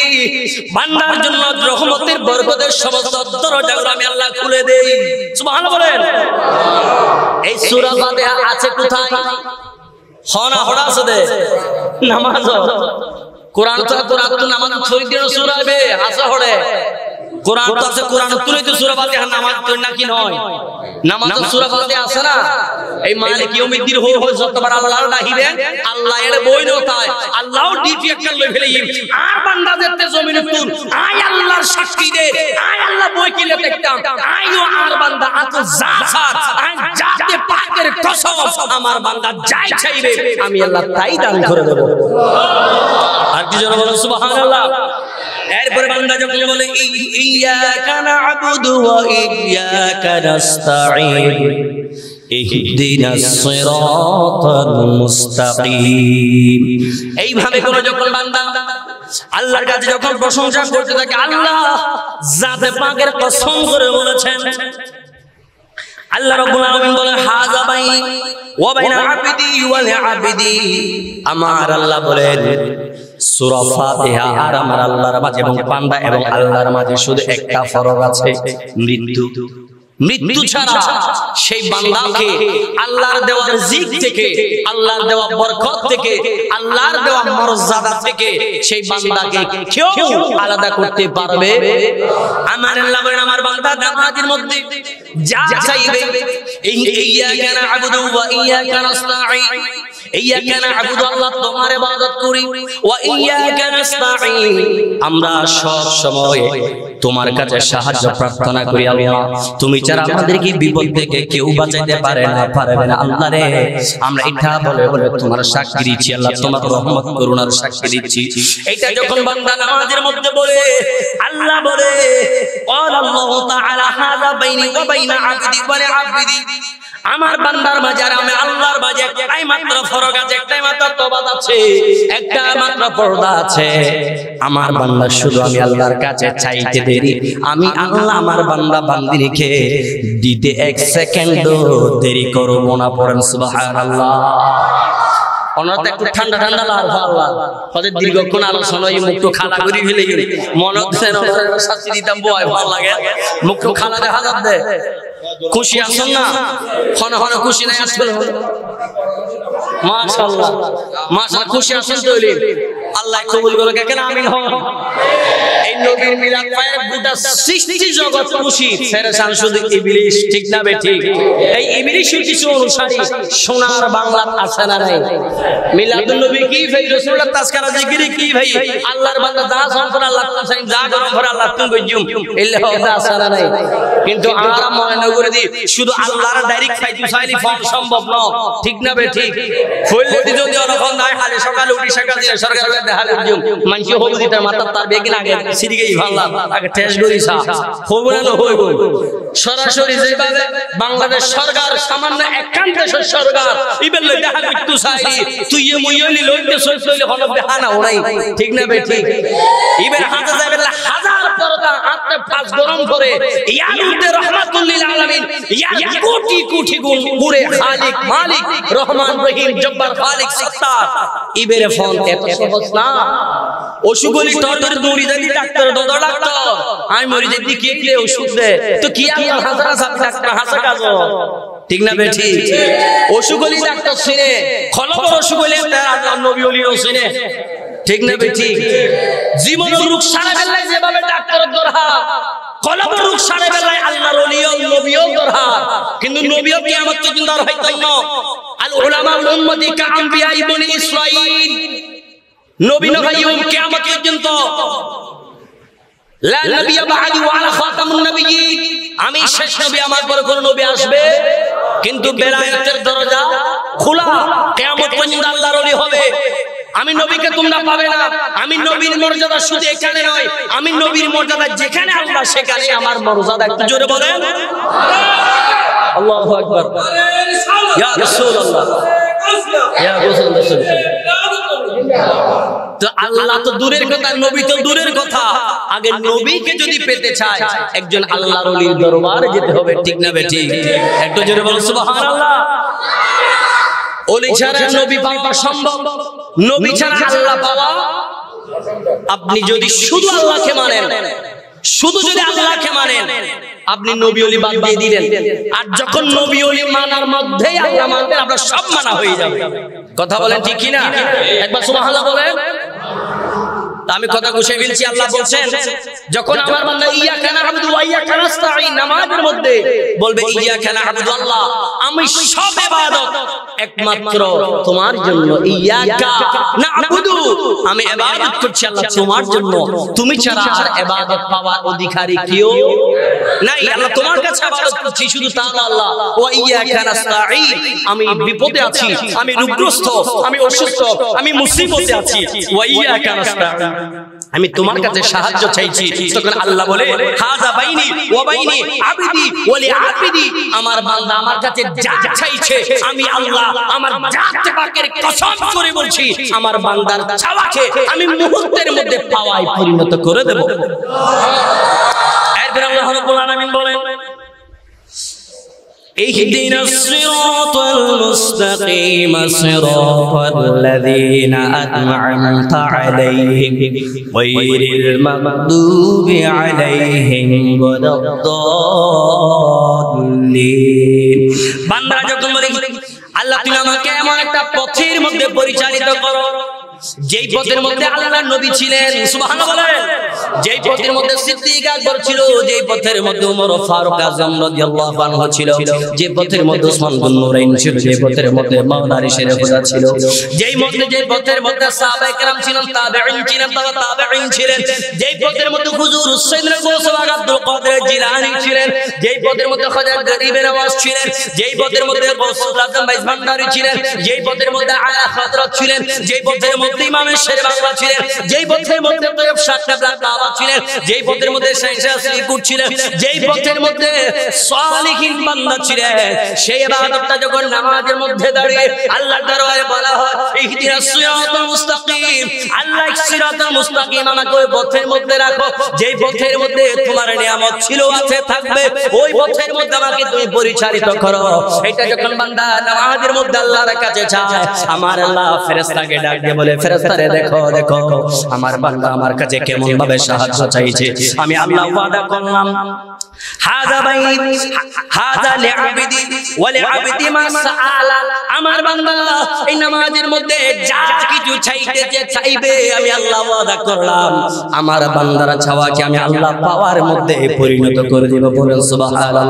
বান্দার জন্য রহমতের বরকতের সমস্ত দরজাগুলো আমি আল্লাহ খুলে দেই। সুবহানাল্লাহ বলেন। এই সূরা ফাতিহা আছে কোথায়? হনা হড়া আছে দে নামাজ, কোরআন তো নামাজ ছড়ি দিয়ে সূরা হবে আছে হড়ে, কোরআন তো আছে, কোরআন তুলে তো সূরা ফাতিহা নামাজ তো নাকি নয়, নামাজ তো সূরা ফাতিহা আছে না। এই মালিক ইয়াউমিদ্দিন হো যতবার আল্লাহর ডাকিবে আল্লাহ এর বই নতায়, আল্লাহও ডিপি একটা লই ফেলে আর বান্দা যেতে জমিনে তুল আই আল্লাহর সাক্ষী দে, আই আল্লাহ বই কিলে দেখতাম আইও আর বান্দা আত যা ছাড় আই যাতে পাকের কসম আমার বান্দা যাই চাইবে আমি আল্লাহ তাই দান করে দেব। আর কি জোরে বলেন সুবহানাল্লাহ। এরপর বান্দা যখন বলে ইয়াকা না'বুদু ওয়া ইয়াকা নাস্তাঈন ইহদিনাস সিরাতাল মুস্তাকিম, এইভাবে করে যখন বান্দা আল্লাহর কাছে যখন প্রশংসা করতে থাকে, আল্লাহ জাতে পাকের কসম করে বলেছেন, আল্লাহ রাব্বুল আলামিন বলেন হাযা বাইনি ওয়া বাইনা আবদি ওয়া লিআবদি, আমার আল্লাহ বলেন সূরা ফাতিহা আর আমার আল্লাহর মাঝে এবং বান্দা এবং আল্লাহর মাঝে শুধু একটা ফরক আছে, মৃত্যু। মৃত্যু ছাড়া সেই বান্দাকে আল্লাহর দেওয়া রিজিক থেকে, আল্লাহর দেওয়া বরকত থেকে, আল্লাহর দেওয়া মর্যাদা থেকে সেই বান্দাকে কেউ আলাদা করতে পারবে? আমার আল্লাহ বলেন আমার বান্দা নামাজের মধ্যে যা চাইবে ইয়াকা না'বুদু ওয়া ইয়াকা নাস্তাঈন, ইয়াকা না'বুদু আল্লাহ তোমার ইবাদত করি, ওয়া ইয়াকা নাস্তাঈন আমরা সব সময় তোমার কাছে সাহায্য প্রার্থনা করি, আল্লাহ তুমি ছাড়া আমাদেরকে বিপদ থেকে কেউ বাঁচাইতে পারে না, পারবে না আল্লাহ রে, আমরা এটা বলে বলে তোমার সাক্ষী দিচ্ছি আল্লাহ, তোমার রহমত করুণার সাক্ষী দিচ্ছি। এটা যখন বান্দা নামাজের মধ্যে বলে আল্লাহ বলে ক্বাল আল্লাহু তাআলা হাযা বাইনি ওয়া বাইনা আবদি ওয়া লিআবদি, আমার বান্দার মাঝে আর আমি আল্লাহর মাঝে একটাই মাত্র ফরক আছে, একটাই মাত্র তফাৎ আছে, একটা মাত্র পর্দা আছে। আমার বান্দা শুধু আমি আল্লাহর কাছে চাইতে দেরি, আমি আল্লাহ আমার বান্দা বান্দিকে দিতে এক সেকেন্ডও দেরি করব না। পড়েন সুবহানাল্লাহ। অনর্থ একটু ঠান্ডা ঠান্ডা লাগবে আল্লাহ হযরত দীর্ঘক্ষণ আলোচনা এই মুখ খালা করে ফেলে গেল, মনে হচ্ছে শাস্তি দিতাম বয় ভালো লাগে, মুখ খালা দেখা যাচ্ছে। খুশি আছেন না? হন হন খুশি নাই আসলে মাশাআল্লাহ মাশাআল্লাহ খুশি আছেন তো? আল্লাহ কবুল করুক, কেন আমিন হন। এই নবীর মিলাদ পায় গোটা সৃষ্টি জগৎ খুশি, ফেরেশতান শুধু ইবলিস, ঠিক না বে ঠিক? এই ইবলিসের কিছু অনুসারী সোনার বাংলা আছে না নাই? মিলাদুন নবী কি ভাই, রাসূলুল্লাহ তাজকিরা জিকির কি ভাই, আল্লাহর বান্দা যা সম্পর্ক আল্লাহ তাআলা যা গরম করে আল্লাহ তুমি গজুম এলে হদা আছে না নাই? কিন্তু আমরা মনে করে দি শুধু আল্লাহর ডাইরেক্ট খাইতে চাইলে সম্ভব না, ঠিক না বে ঠিক? হইলে যদি অনখন নাই হালে সকালে উঠি সকালে সরকার দেখালে গজুম মানসি হবু দিতে মাথা তার বেগিন আগে সিরিগেই ভাল্লা আগে টেস্ট করিছা হবু না হইব। সরাসরি যেভাবে বাংলাদেশ সরকার সামান্য একখান দেশের সরকার ইবেল লই দেখা করতে চাইলি তুই মুইলি লইতে সইলে হল দেখা না ওরাই, ঠিক না বে ঠিক? ইবেল হাজার যাবে হাজার পরদা আত্মে ফাঁস গরম করে ইয়ানুতে রহমাতুল লিল আলামিন কোটি কোটি গুণ পুরে খালিক মালিক রহমান রহিম জব্বার খালিক সত্তার ইবেরে ফোন এত সহজ না ওষুধ বলি তোর দৌড়ি যাবি ডাক্তার দাদা ডাক্তার আমি মরি যদি কি দিলে ওষুধ দে তো কি আল্লাহ হাজারা সাথে ডাক্তার হাসা কাজ ঠিক না বেঠি ওষুধ বলি ডাক্তার শুনে খলবর ওষুধ বলি আল্লাহ নবী ওলিও শুনে ঠিক না বেঠি জীবন রোগ সারা বেলায় যেভাবে ডাক্তার দরকার কলব রোগ সারা বেলায় আল্লাহর ওলিও নবীও দরকার কিন্তু নবীও কিয়ামত পর্যন্ত আর হইতো না আল উলামা উল উম্মতি কা আম্বিয়া ইবনে ইসরাঈল নবী নবীও কিয়ামত পর্যন্ত লা নবী বাদি ওয়া আলা খাতামুন নবিয়্যিন আমি শেষ নবী আমার পরে কোন নবী আসবে কিন্তু বেলায়েতের দরজা খোলা কিয়ামত পর্যন্ত আল্লাহর ওলি হবে আমি নবীকে তোমরা পাবে না আমি নবীর মর্যাদা শুধু এখানে নয় আমি নবীর মর্যাদা যেখানে আল্লাহ সেখানে আমার মর্যাদা একটু জোরে বলেন আল্লাহু আকবার ইয়া রাসূলুল্লাহ ইয়া রাসূলুল্লাহ তো আল্লাহ তো দূরের কথা নবী তো দূরের কথা আগে নবীকে যদি পেতে চায় একজন আল্লাহর ওলির দরবারে যেতে হবে ঠিক না বেঠিক একটু জোরে বলুন সুবহানাল্লাহ ওলি ছাড়া নবী পাওয়া সম্ভব নবী ছাড়া আল্লাহ পাওয়া আপনি যদি শুধু আল্লাহকে মানেন শুধু যদি আল্লাহকে মানেন আপনি নবী ওলি বাদ দিয়ে দিলেন আর যখন নবী ওলি মানার মধ্যেই আল্লাহ মানবেন আপনার সব মানা হয়ে যাবে কথা বলেন ঠিক কি না একবার সুবহানাল্লাহ বলেন আমি কথা গুছিয়ে ফেলছি আল্লাহ বলছেন যখন আমার বান্দা ইয়াকা না'বুদু ওয়া ইয়াকা নাস্তাঈন নামাজের মধ্যে বলবে ইয়াকা না'বুদু আল্লাহ আমি সব ইবাদত একমাত্র তোমার জন্য ইয়াকা না'বুদু আমি ইবাদত করছি আল্লাহ তোমার জন্য তুমি ছাড়া আর ইবাদত পাওয়ার অধিকারী কেউ নাই আল্লাহ তোমার কাছে ইবাদত করছি শুধু তা আল্লাহ ওয়া ইয়াকা নাস্তাঈন আমি বিপদে আছি আমি রোগগ্রস্ত আমি অসুস্থ আমি মুসিবতে আছি ওয়া ইয়াকা নাস্তাঈন আমি তোমার কাছে সাহায্য চাইছি তখন আল্লাহ বলে হাযা বাইনি ওয়া বাইনি আবদি ওয়া লি আবদি আমার বান্দা আমার কাছে যা চাইছে আমি আল্লাহ আমার জাত পাকের কসম করে বলছি আমার বান্দার চাওয়াকে আমি মুহূর্তের মধ্যে পাওয়ায় পরিণত করে দেব এরপর আল্লাহ রাব্বুল আলামিন বলেন اهدنا الصراط المستقيم صراط الذين أنعمت عليهم غير المغضوب عليهم ولا الضالين বান্দা যখন বলে আল্লাহ তুমি আমাকে এমন একটা পথের মধ্যে পরিচালিত করো যেই পথের মধ্যে আল্লাহর নবী ছিলেন সুবহানাল্লাহ বলেন যেই পথের মধ্যে সিদ্দিক আকবর ছিল যেই পথের মধ্যে ওমর ফারুক আযম রাদিয়াল্লাহু আনহু ছিল যে পথের মধ্যে ওসমান বিন নুরাইন ছিল যে পথের মধ্যে মাওলানা রিশারে খুদা ছিল যেই পথের মধ্যে সাহাবায়ে কেরাম ছিলেন তাবেঈন ছিলেন তাবেঈন ছিলেন যেই পথের মধ্যে হুজুর হুসাইন গোসওয়াগ আব্দুল কাদের জিলানী ছিলেন যেই পথের মধ্যে খাজা গরিবের নওয়াজ ছিলেন যেই পথের মধ্যে গৌসুল আজম বাইস ভান্ডারী ছিলেন যেই পথের মধ্যে আলা হযরত ছিলেন যেই পথের মধ্যে ইমামে শের বাংলা ছিলেন যেই পথের মধ্যে তয়ব শাহ কাবলা বাবা ছিলেন যেই পথের মধ্যে শাইখা সিকুর ছিলেন যেই পথের মধ্যে সালিহিন বান্দা ছিলেন সেই ইবাদতটা যখন নামাজের মধ্যে দাঁড়িয়ে আল্লাহর দরবারে বলা হয় ইহদিনাস সিরাতাল মুস্তাকিম আল্লাহ সিরাতাল মুস্তাকিম আমাকে ওই পথের মধ্যে রাখো যেই পথের মধ্যে তোমার নিয়ামত ছিল আছে থাকবে ওই পথের মধ্যে আমাকে তুমি পরিচালিত করো এটা যখন বান্দা নামাজের মধ্যে আল্লাহর কাছে চায় আমার আল্লাহ ফেরেশতাকে ডাক দিয়ে বলে ফেরেশতারে দেখো দেখো আমার বান্দা আমার কাছে কেমন ভাবে সাহায্য চাইছে আমি আল্লাহ ওয়াদা করলাম হাযা বাইত হাযা লিআবদি ওয়া লিআবদি মা সাআলা আমার বান্দা এই নামাজের মধ্যে যা কিছু চাইতে চাইবে আমি আল্লাহ ওয়াদা করলাম আমার বান্দার চাওয়াকে আমি আল্লাহ পাওয়ার মধ্যে পরিণত করে দেব বলেন সুবহানাল্লাহ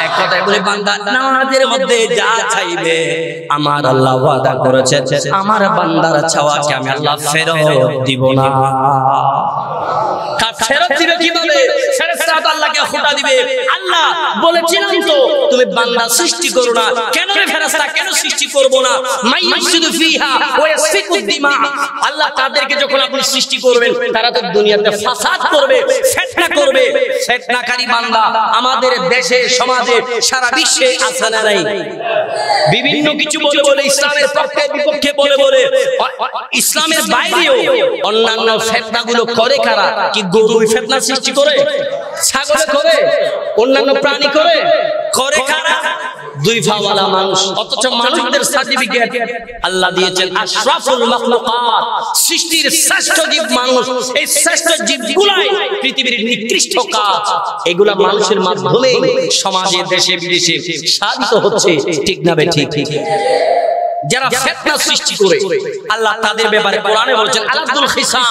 এক কথায় বলে বান্দা নামাজের মধ্যে যা চাইবে আমার আল্লাহ ওয়াদা করেছেন আমার বান্দার চাওয়াকে আমি আল্লাহ ফেরত দিব না ফেরত দিবে কিভাবে ফেরেশতা আল্লাহকে খোটা দিবে আল্লাহ বলেছিলাম তো তুমি বান্দা সৃষ্টি করো না কেন রে ফেরেশতা কেন সৃষ্টি করব না মাইয়ুসিদু ফিহা ওয়া ইয়াসফিকুদ দিমা আল্লাহ তাদেরকে যখন আপনি সৃষ্টি করবেন তারা তো দুনিয়াতে ফাসাদ করবে ফিতনা করবে ফিতনাকারী বান্দা আমাদের দেশে সমাজে সারা বিশ্বে আছে না নাই বিভিন্ন কিছু বলে বলে ইসলামের পক্ষে বিপক্ষে বলে বলে ইসলামের বাইরেও অন্যান্য ফিতনাগুলো করে কারা কি গরু ফিতনা সৃষ্টি করে ছাগল করে অন্যান্য প্রাণী করে করে কারা? দুই পাওয়ালা মানুষ, অথচ মানুষদের সার্টিফিকেট আল্লাহ দিয়েছেন আশরাফুল মাখলুকাত, সৃষ্টির শ্রেষ্ঠ জীব মানুষ। এই শ্রেষ্ঠ জীবগুলাই পৃথিবীর নিকৃষ্ট কাজ, এগুলা মানুষের মাধ্যমে সমাজে দেশে বিদেশে সাধিত হচ্ছে। ঠিক না বে ঠিক? যারা ফিতনা সৃষ্টি করে আল্লাহ তাদের ব্যাপারে কোরআনে বলেছেন আলাদুল খিসাম,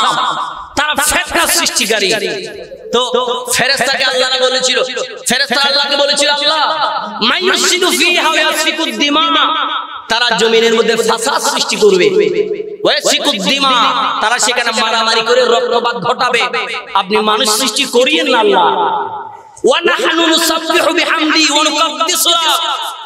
তারা ফিতনা সৃষ্টিকারী। তো ফেরেশতাকে আল্লাহ বলেছিল, ফেরেশতা আল্লাহকে বলেছিল আল্লাহ মাইয়ুসিদু ফিহা ওয়া ইয়াসফিকুদ দিমা, তারা জমিনের মধ্যে ফাসাদ সৃষ্টি করবে। ওয়া ইয়াসফিকুদ দিমা, তারা সেখানে মারামারি করে রক্তপাত ঘটাবে। আপনি মানুষ সৃষ্টি করিয়েন না আল্লাহ। ওয়া নাহনু নুসাব্বিহু বিহামদি ওয়া নুকাদ্দিসু,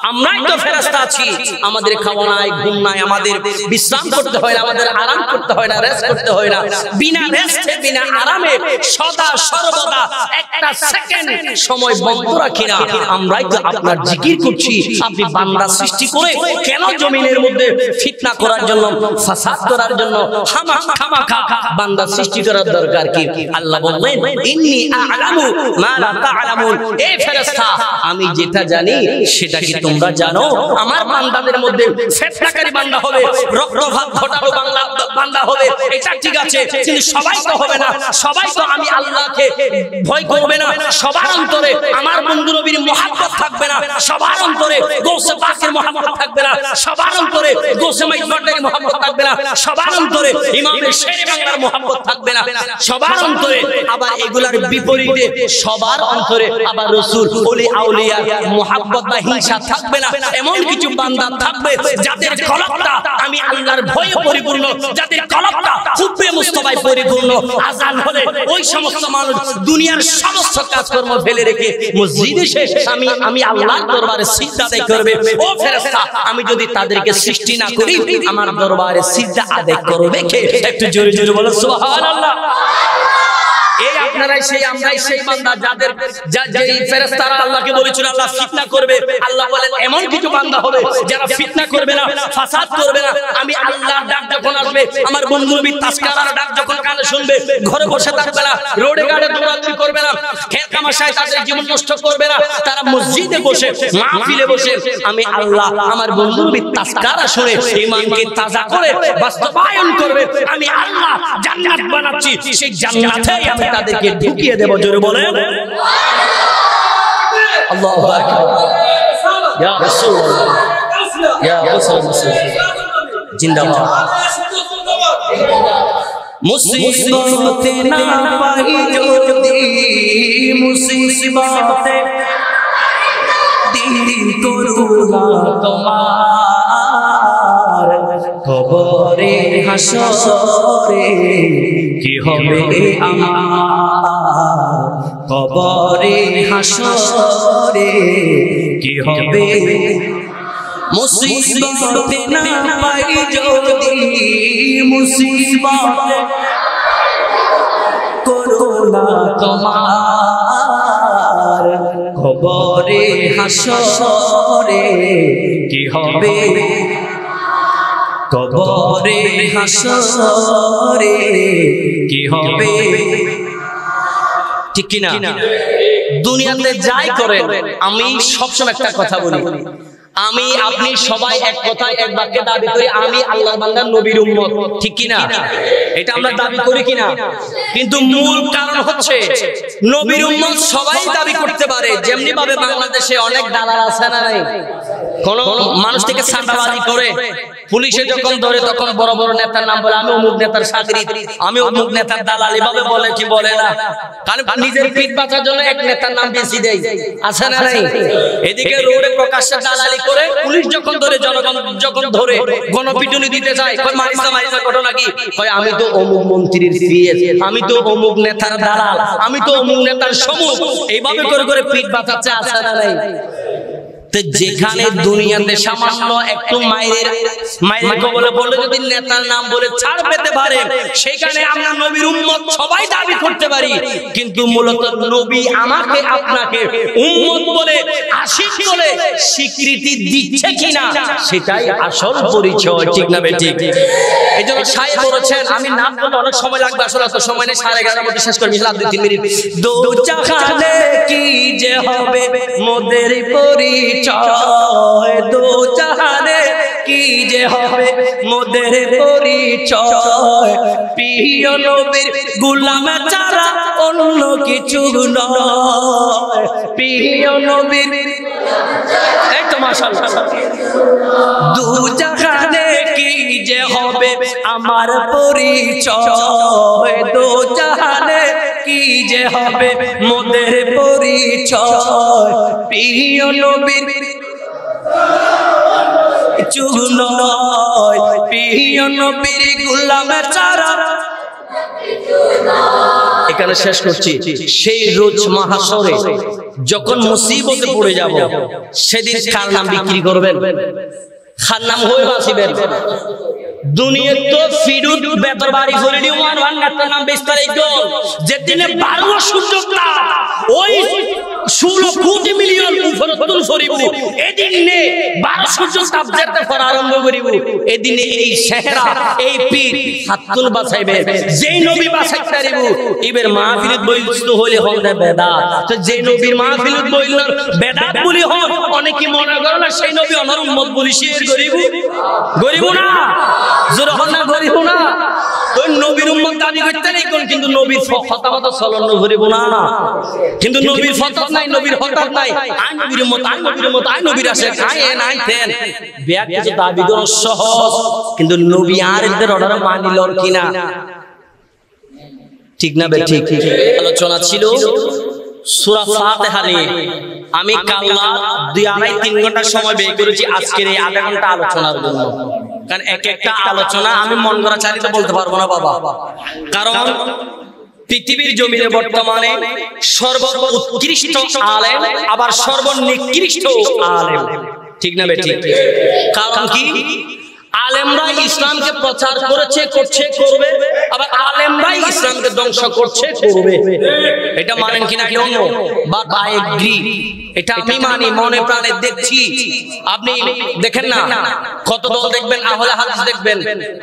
আমরাই তো ফেরেশতা আছি, আমাদের খাওয়া নাই, ঘুম নাই, আমাদের বিশ্রাম করতে হয় না, আমাদের আরাম করতে হয় না, রেস্ট করতে হয় না। বিনা রেস্টে বিনা আরামে সদা সর্বদা একটা সেকেন্ড সময় বন্ধ রাখি না, আমরাই তো আপনার জিকির করছি। আপনি বান্দা সৃষ্টি করে কেন জমিনের মধ্যে ফিতনা করার জন্য, ফাসাদ করার জন্য খামাখা বান্দা সৃষ্টি করার দরকার কি? আল্লাহ বললেন ইন্নী আ'লামু মা লা তা'লামুন, এই ফেরেশতা আমি যেটা জানি সেটা কি তোমরা জানো? আমার বান্দাদের মধ্যে ফিতনাকারী বান্দা হবে, রক্তপাত ঘটানো বান্দা হবে, এটা ঠিক আছে, কিন্তু সবাই তো হবে না। সবাই তো আমি আল্লাহকে ভয় করবে না, সবার অন্তরে আমার বন্ধু নবীর মহব্বত থাকবে না, সবার অন্তরে গৌসে পাকের মহব্বত থাকবে না, সবার অন্তরে গৌসে মাইজবাটের মহব্বত থাকবে না, সবার অন্তরে ইমামের শেরে বাংলার মহব্বত থাকবে না, সবার অন্তরে আবার এগুলার বিপরীতে সবার অন্তরে আবার রাসূল ওলি আউলিয়া মহব্বত বা হিংসা থাকবে না। এমন কিছু বান্দা থাকবে যাদের কলবটা আমি আল্লাহর ভয়ে পরিপূর্ণ, যাদের কলবটা হুব্বে মুস্তাফায় পরিপূর্ণ। আযান হলে ওই সমস্ত মানুষ দুনিয়ার সমস্ত কাজকর্ম ফেলে রেখে মসজিদে এসে আমি আল্লাহর দরবারে সিজদা আদায় করবে। ও ফেরেশতা, আমি যদি তাদেরকে সৃষ্টি না করি আমার দরবারে সিজদা আদায় করবে কে? একটু জোরে জোরে বলো সুবহানাল্লাহ। এই আপনারাই সেই, আমরাই সেই বান্দা যাদের যেই ফেরেশতারা আল্লাহকে বলেছিল আল্লাহ ফিতনা করবে। আল্লাহ বলেন এমন কিছু বান্দা হবে যারা ফিতনা করবে না, ফাসাদ করবে না। আমি আল্লাহর ডাক যখন আসবে, আমার বন্ধু নবীর তাসকারার ডাক যখন কানে শুনবে, ঘরে বসে থাকবে না, রোডে গাড়ে দৌড়াদৌড়ি করবে না, খেত তামাশায় তাদের জীবন নষ্ট করবে না। তারা মসজিদে বসে, মাহফিলে বসে আমি আল্লাহ আমার বন্ধু নবীর তাসকারা শুনে ঈমানকে তাজা করে বাস্তবায়ন করবে। আমি আল্লাহ জান্নাত বানাচ্ছি, সেই জান্নাতেই আমি তাদেরকে ঢুকিয়ে দেব। জোরে বলেন আল্লাহু আকবার। ইয়া রাসূলুল্লাহ, ইয়া রাসূলুল্লাহ, জিন্দাবাদ। মুসিবতে না পাই যদি, মুসিবতে দিন করুণা তোমার, কবরে হাসরে কি হবে আমার, কবরে হাসরে কি হবে। মুসিবতে না পাই যদি, মুসিবতে করুণা তোমার, কবরে হাসরে কি হবে, কবরে হাসরে কি হবে। ঠিক কি না? দুনিয়াতে যাই করেন, আমি সবসময় একটা কথা বলি, আমি আপনি সবাই এক কথায় এক বাক্যে দাবি করি আমি আল্লাহর বান্দা নবীর উম্মত। ঠিক কি না? এটা আমরা দাবি করি কিনা? কিন্তু মূল কারণ হচ্ছে নবীর উম্মত সবাই দাবি করতে পারে। যেমনি ভাবে বাংলাদেশে অনেক দালাল আছে না নাই? কোন মানুষ থেকে সান্দাবাজি করে, পুলিশে যখন ধরে তখন বড় বড় নেতার নাম বলে, আমি অমুক নেতার সাগরিদ, আমি অমুক নেতার দালাল, এভাবে বলে কি বলে না? কারণ নিজের পিঠ বাঁচার জন্য এক নেতার নাম বেশি দেয়, আছে না নাই? এদিকে রোডে প্রকাশ্যে দালালি করে, পুলিশ যখন ধরে, জনগণ যখন ধরে গণপিটুনি দিতে যায়, কই মারিসা মারিসা ঘটনা কি? কই আমি তো অমুক মন্ত্রীর পিএস, আমি তো অমুক নেতার দালাল, আমি তো অমুক নেতার সমুখ। এইভাবে করে করে পিঠ বাঁচাচ্ছে, আছে না নাই? যেখানে দুনিয়াতে সামান্য একটু মায়ের কবলে বললে যদি নেতার নাম বলে ছাড় পেতে পারে, সেখানে আমরা নবীর উম্মত সবাই দাবি করতে পারি, কিন্তু মূলত নবী আমাকে আপনাকে উম্মত বলে আশিক বলে স্বীকৃতি দিচ্ছে কিনা সেটাই আসল পরিচয়, ঠিক না বেঠিক? এই জন্য সাহেব বলেছেন, আমি নাম বলতে অনেক সময় লাগবে, আসলে এত সময় নেই, 11:30 মধ্যে শেষ করে মিশলাম 2-3 মিনিট। দো জাহানে কি যে হবে মোদের পরিচয়, দো জাহানে কি যে হবে মোদের পরিচয়, প্রিয় নবীর গোলাম ছাড়া অন্য কিছু নয়, প্রিয় নবীর, এই তো মাশাআল্লাহ, দু জাহানে কি যে হবে আমার পরিচয়, দু জাহানে কি যে হবে মোদের পরিচয়, প্রিয় নবীর চুগ নয়, প্রিয় নবীর গোলাম ছাড়া। এখানে শেষ করছি। সেই রোজ মাহশরে যখন মুসিবতে পড়ে যাব, সেদিন কার নাম বিক্রি করবেন? কার নাম হয়ে বাঁচিবেন? দুনিয়া তো ফিরুদ বেতর বাড়ি করে নিয়ে ওয়ান নাটার নাম বিস্তারিত, যেদিনে 12 সূর্যটা ওই 16 কোটি মিলিয়ন উপরতন করিব, এদিনে 12 সূর্য সাবজেক্টে পড়া আরম্ভ করিব, এদিনে এই সেহরা এই পীর হাতুল বাঁচাইবে, যেই নবী বাঁচাইতে পারিব। এবার মাহফিলত বইলতে হইলে হবে বেদাত, তো যেই নবীর মাহফিলত বইলন বেদাত বলি হন, অনেকে মনে করে না সেই নবী অনর উম্মত বলি শেয়ার করিব, গরিব না জোরে হন না, গরিব না, ওই নবীর উম্মত দাবি করতে নেই কোন, কিন্তু নবীর ফতোয়া চলন করিব না, কিন্তু নবীর ফতোয়া নাই, নবীর হঠাৎ নাই, আই নবীর উম্মত, আই নবীর উম্মত, আই নবীর আসে, আই নাই তেন বিয়া কিছু দাবি করা সহজ, কিন্তু নবী আর এদের অর্ডার মানিলর কিনা, ঠিক না? ঠিক। আলোচনা ছিল সূরা ফাতিহা নিয়ে। আমি কাল 2-2.5-3 ঘন্টা সময় ব্যয় করেছি আজকের এই আধা ঘন্টা আলোচনার জন্য, কারণ এক একটা আলোচনা আমি মন করা চালিয়ে বলতে পারবো না বাবা, কারণ পৃথিবীর জমিনে বর্তমানে সর্বোৎকৃষ্ট আলেম আবার সর্বনিকৃষ্ট আলেম, ঠিক না বেঠিক? কারণ কি? আলেমরা ইসলামকে প্রচার করেছে, করছে, করবে, আবার আলেমরাই ইসলামকে ধ্বংস করছে, করবে। এটা মানেন কিনা কি অন্য? বাট আই এগ্রি, এটা আমি মানি, মনে প্রাণে দেখছি। আপনি দেখেন না কত দল দেখবেন, আহলে হাদিস দেখবেন,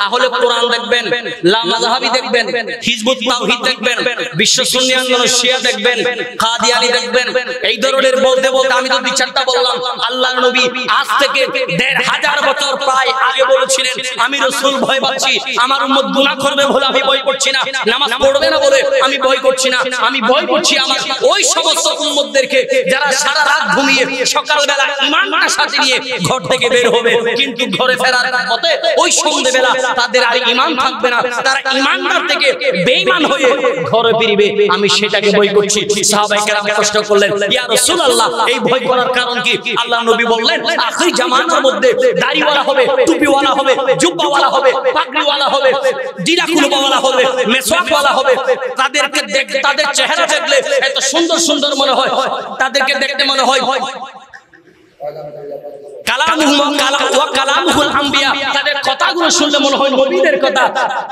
আহলে কোরআন দেখবেন, লামাযহাবি দেখবেন, হিজবুত তাওহীদ দেখবেন, বিশ্ব সুন্নি আন্দোলন শিয়া দেখবেন, কাদিয়ানি দেখবেন, এই ধরনের বলতে বলতে আমি তো 2-4টা বললাম। আল্লাহর নবী আজ থেকে 1500 বছর প্রায় আগে বলেছিলেন, আমি রাসূল ভয় পাচ্ছি আমার উম্মত গুনাহ করবে বলে আমি ভয় করছি না, নামাজ পড়বে না বলে আমি ভয় করছি না, আমি ভয় করছি আমার ওই সমস্ত উম্মতদেরকে যারা সারা রাত ঘুমিয়ে সকালবেলা ঈমানটা সাথে নিয়ে ঘর থেকে বের হবে, কিন্তু ঘরে ফেরার পথে ওই সন্ধ্যাবেলা তাদের আর ঈমান থাকবে না, তারা ঈমানদার থেকে বেঈমান হয়ে ঘরে ফিরবে, আমি সেটাকে ভয় করছি। সাহাবায়ে কেরাম প্রশ্ন করলেন, ইয়া রাসূলুল্লাহ এই ভয় করার কারণ কি? আল্লাহর নবী বললেন, আখির জামানার মধ্যে দাড়িওয়ালা হবে, টুপিওয়ালা হবে, জুব্বাওয়ালা হবে, পাগড়িওয়ালা হবে, জিরা কুলবাওয়ালা হবে, মেসওয়াকওয়ালা হবে, তাদেরকে তাদের চেহারা দেখলে এত সুন্দর সুন্দর মনে হয়, তাদেরকে দেখতে মনে হয় কালামুহুল আম্বিয়া, তাদের কথাগুলো শুনলে মনে হয় নবীদের কথা,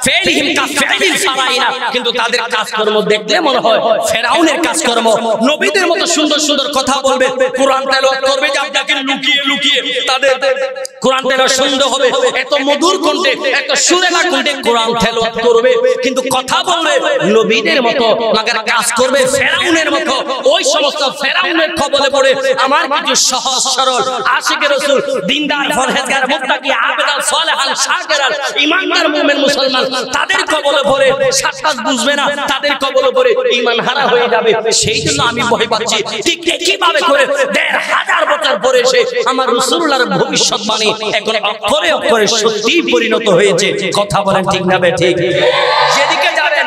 ফেলিহিম কাফেলিল ফারাইনা, কিন্তু তাদের কাজকর্ম দেখলে মনে হয় ফেরাউনের কাজকর্ম। নবীদের মতো সুন্দর সুন্দর কথা বলবে, কোরআন তেলাওয়াত করবে, যে আপনাকে লুকিয়ে লুকিয়ে তাদের কোরআন তেলাওয়াত শুনতে হবে, এত মধুর কণ্ঠে, এত সুরেলা কণ্ঠে কোরআন তেলাওয়াত করবে, কিন্তু কথা বলবে নবীদের মতো, মাগার কাজ করবে ফেরাউনের মতো। ওই সমস্ত ফেরাউনের কবলে পড়ে আমার কিছু সহজ সরল আশিক রাসূল, দিনদার, পরহেজগার, মুত্তাকি, আবেদ, সালেহান, শাকিরান, ঈমানদার মুমিন মুসলমান, তাদের কবলে পড়ে সাতকাজ বুঝবে না, তাদের কবলে পড়ে ঈমান হারা হয়ে যাবে। সেই জন্য আমি ভয় পাচ্ছি, ঠিক কিভাবে করে 1500 বছর পরে এসে আমার রাসূলুল্লাহর ভবিষ্যৎবাণী এখন অক্ষরে অক্ষরে সত্যি পরিণত হয়েছে। কথা বলেন ঠিক না বে ঠিক? যেদিকে যাবেন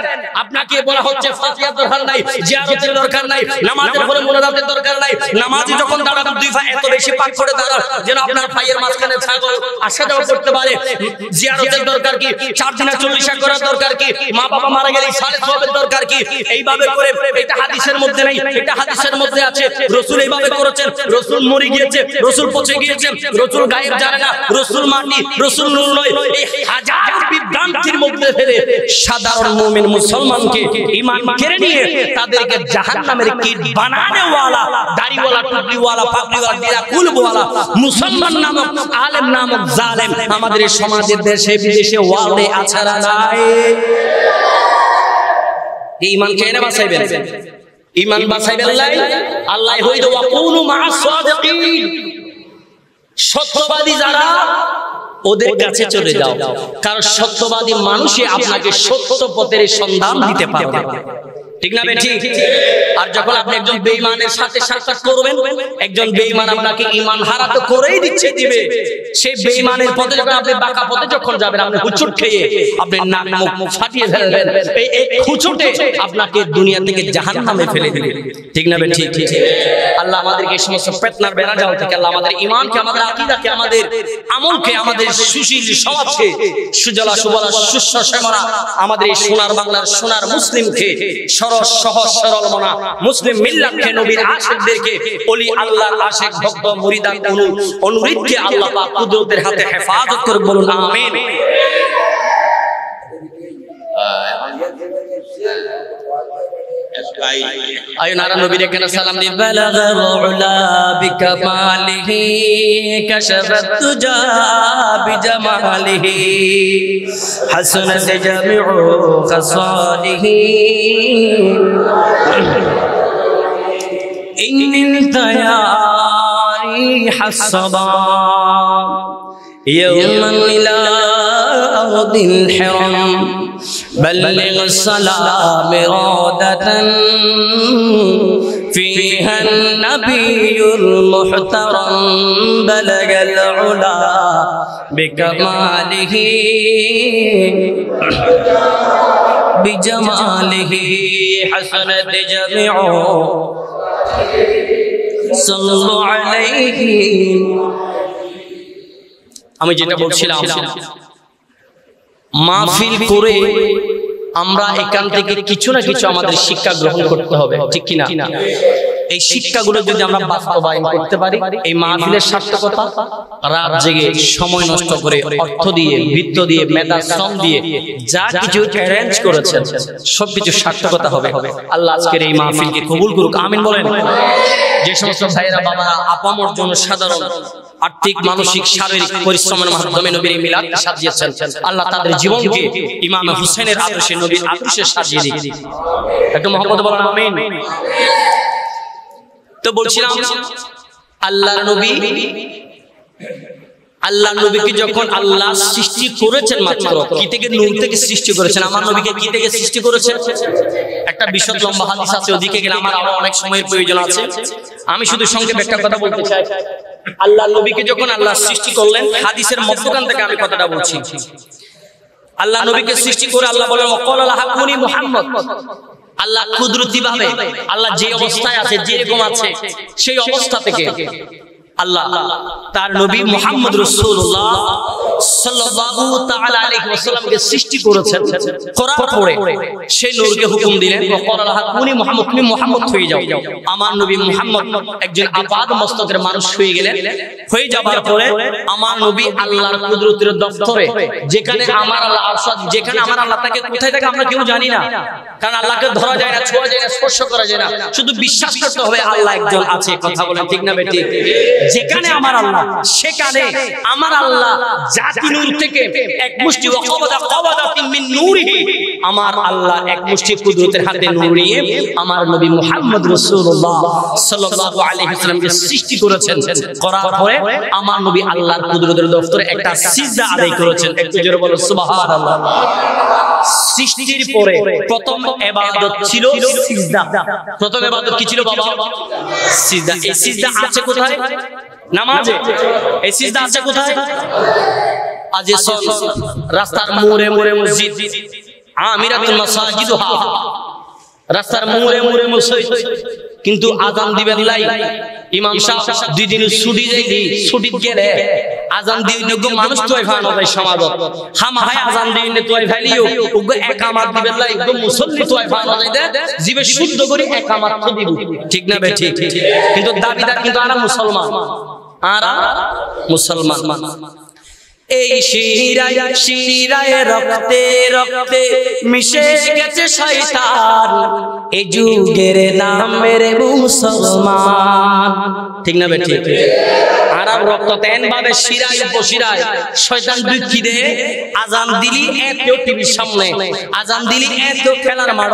আপনাকে বলা হচ্ছে ফাতিহার দরকার নাই, জিয়ারতের দরকার নাই, নামাজের পরে মুনাজাতের দরকার নাই। নামাজি যখন দাঁড়াবেন দুই পা এত বেশি পাক করে দাঁড়ান যেন আপনার পায়ের মাঝখানে ছাগল আসা যাওয়া করতে পারে। জিয়ারতের দরকার কি? 4 দিনে 40 করার দরকার কি? মা বাবা মারা গেলে সালে সওয়াবের দরকার কি? এইভাবে করে, এটা হাদিসের মধ্যে নাই, এটা হাদিসের মধ্যে আছে। রাসূল এইভাবে করেছেন। রাসূল মরে গিয়েছে, রাসূল পচে গিয়েছেন, রাসূল গায়েব জানে না, রাসূল মাটি, রাসূল নূর নয়। এই হাজার বিভ্রান্তির মধ্যে ফেলে সাধারণ মুমিন মুসলমানকে ঈমান কেড়ে নিয়ে তাদেরকে জাহান্নামের কীট বানানে ওয়ালা, দাড়িওয়ালা, টুপিওয়ালা, পাগড়িওয়ালা, দিরাকুলওয়ালা মুসলমান নামক আলেম নামক জালেম আমাদের সমাজের দেশে বিদেশে ওয়ার্ল্ডে আছাড়া নাই। ঈমান কেন বাঁচাইবেন? ঈমান বাঁচাইবেন আল্লাহ হইল ওয়াকুনু মা'আস সাদিকিন। সত্যবাদী যারা ওদের কাছে চলে যাও, কারণ সত্যবাদী মানুষই আপনাকে সত্য পথের সন্ধান দিতে পারবে। ঠিক না ঠিক? আর যখন আপনি একজন বেঈমানের সাথে সাক্ষাৎ করবেন, একজন বেঈমান আপনাকে ঈমান হারাতে করেই দিবে। সেই বেঈমানের পথে যখন আপনি বাঁকা পথে যখন যাবেন, আপনি হুচুট খেয়ে আপনি নাক মুখ ফাটিয়ে ফেলবেন। এই হুচুটে আপনাকে দুনিয়া থেকে জাহান্নামে ফেলে দিবে। ঠিক না ঠিক? আল্লাহ আমাদেরকে এই সমস্ত ফিতনার বেড়াজাল থেকে আল্লাহ আমাদের ঈমানকে, আমাদের আকীদাকে, আমাদের আমলকে, আমাদের সুশীল সমাজকে, সুজলা সুবলা সুস্থ শ্যামলা আমাদের এই সোনার বাংলার সোনার মুসলিমকে, সরস সহজ সরল মনা মুসলিম মিল্লাতকে, নবীর আশিকদেরকে, ওলি আল্লাহর আশিক ভক্ত মুরিদান অনুরিদকে আল্লাহ পাক কুদরতের হাতে হেফাজত করে বলুন আমিন। আয় নারা নবীর কেন সালাম দি। বালাগাল উলা বিকামালিহি কাশাফাত তুজা বিজামালিহি হাসানাত জামিউ খাসালিহি ইন্নিল তায়ারি হাসাবা يوما إلى أرض الحرم بلغ السلام رادة فيها النبي المحترم بلغ العلا بكماله بجماله حسنت جميع صلوا عليه। আমি যেটা বলছিলাম, মাহফিল করে আমরা এখান থেকে কিছু না কিছু আমাদের শিক্ষা গ্রহণ করতে হবে, ঠিক কিনা? এই শিক্ষাগুলো যদি আমরা বাস্তবায়ন করতে পারি, এই মাহফিলের সার্থকতা, রাত জেগে সময় নষ্ট করে অর্থ দিয়ে, বৃত্ত দিয়ে, মেধা শ্রম দিয়ে যা কিছু অ্যারেঞ্জ করেছেন সবকিছু সার্থকতা হবে। আল্লাহ আজকের এই মাহফিলকে কবুল করুক, আমিন বলেন। যে সমস্ত ভাইয়েরা বাবারা আপামর জন্য সাধারণ আর্থিক, মানসিক, শারীরিক পরিশ্রমের মাধ্যমে নবীর মিলাদ সাজিয়েছেন, আল্লাহ তাদের জীবনকে ইমাম হুসেনের আদর্শে, নবীর আদর্শে সাজিয়ে দিন। একটু মোহাম্মদ বলেন আমিন। তো বলছিলাম, আল্লাহর নবীকে যখন আল্লাহ সৃষ্টি করেছেন, মাত্র কি থেকে? নূর থেকে সৃষ্টি করেছেন। আমার নবীকে কি থেকে সৃষ্টি করেছেন? একটা বিশদ লম্বা হাদিস আছে, ওদিকে গেলে আমার আরো অনেক সময়ের প্রয়োজন আছে। আমি শুধু সংক্ষেপে একটা কথা বলতে চাই। আল্লাহ নবীকে যখন আল্লাহ সৃষ্টি করলেন, হাদিসের মধ্যখান থেকে আমি কথাটা বলছি। আল্লাহ নবীকে সৃষ্টি করে আল্লাহ বলেন ওয়াকালা লাহুনি মুহাম্মদ। আল্লাহ কুদরতি ভাবে আল্লাহ যে অবস্থায় আছে, যেরকম আছে সেই অবস্থা থেকে আল্লাহ তার নবী মুহাম্মদ রাসূলুল্লাহ সাল্লাল্লাহু তাআলা আলাইহি ওয়াসাল্লামকে সৃষ্টি করেছেন। করার পরে সেই নূরকে হুকুম দিলেন ওয়াকালা লাহুনি মুহাম্মদ, তুমি মুহাম্মদ হয়ে যাও। আমার নবী মুহাম্মদ একজন আপাদ মস্তকের মানুষ হয়ে গেলেন। হয়ে যাবার পরে আমার নবী আল্লাহর কুদরতের দফতরে, যেখানে আমার আল্লাহ আরশাদ, যেখানে আমার আল্লাহ তাকে কোথায় থাকে আমরা কেউ জানি না, কারণ আল্লাহকে ধরা যায় না, ছোঁয়া যায় না, স্পর্শ করা যায় না, শুধু বিশ্বাস করতে হবে আল্লাহ একজন আছে। কথা বলেন ঠিক না বেঠিক? যেখানে আমার আল্লাহ, সেখানে আমার আল্লাহ জাতি নূর থেকে এক মুষ্টি ওয়াকাবাদাতিন মিন নূরিহি, আমার আল্লাহ এক মুষ্টি কুদরতের হাতে নূর নিয়ে আমার নবী মুহাম্মদ রাসূলুল্লাহ সাল্লাল্লাহু আলাইহি ওয়াসাল্লামকে সৃষ্টি করেছেন। করার পরে আমার নবী আল্লাহর কুদরতের দফতরে একটা সিজদা আদায় করেছেন। একটু জোরে বলো সুবহানাল্লাহ। সৃষ্টির পরে প্রথম ইবাদত ছিল সিজদা। প্রথম ইবাদত কি ছিল বাবা? সিজদা। এই সিজদা আছে কোথায়? নামাজে। এই সিজদা আছে কোথায়? আজ রাস্তার মোড়ে মোড়ে মসজিদ, আমিরাতুল মাসাজিদুহা, রাস্তার মোড়ে মোড়ে মসজিদ, কিন্তু আজান দিবেন লাই ইমাম সাহেব দুই দিন ছুটি যাইলি, ছুটি গেলে আজান দিইনে গো মানুষ তোই ফানো যায় সমাজত, হামা হায় আজান দিইনে তোই ফাইলিও ওগো একামাত দিবেন লাই গো মুসল্লি তোই ফানো যায় দে জিবে শুদ্ধ করে একামাত তো দিব, ঠিক না বে ঠিক? কিন্তু দাবিদার কিন্তু আরা মুসলমান, আরা মুসলমান। এই শিরায় শিরায় রক্তে রক্তে মিশে গেছে শয়তান, এই যুগের নামের মুসলমান, ঠিক না বেটি? আরব রক্ত তেন ভাবে শিরায় উপশিরায় শয়তান দুঃখী দে আজান দিলি এত টিভির সামনে, আজান দিলি এত খেলার মাঠ,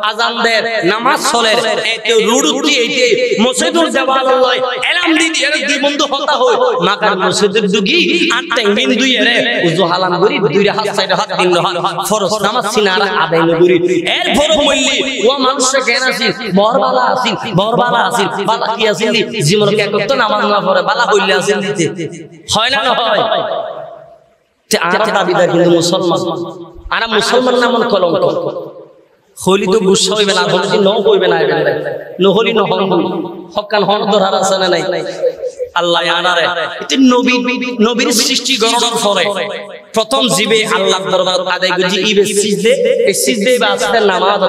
আজান দের নামাজ চলে এত রুড়ুতি এইতে মসজিদুল জাবালুল্লাহ এলাম দিদি এর দুই বন্ধু হতা হয় মাকার মসজিদের দুগি আর টেঙ্গিন দুই এরে উজু হালাম করি দুইটা হাত সাইডে হাত তিন হাত ফরজ নামাজ সিনারা আদায় করি এর ফর মইলি ও মানুষ কেন আছে বরবালা আছে, বরবালা আছে, বালা কি আছে জীবন কে করতে নামাজ না পড়ে বালা হইলে আছে দিতে হয় না? না হয়। তে আর দাবিদার কিন্তু মুসলমান, আর মুসলমান নামন কলঙ্ক হইলি তো গুসা হইবে না, হইলি ন হইবে না, নহলি নহল হকান হন ধরার আছে না নাই? আল্লাহ আনারে এতে নবী নবীর সৃষ্টি গণনার পরে প্রথম জীবে আল্লাহর দরবার আদায় করি ইবে সিজদে, এই সিজদে বা আসতে নামাজ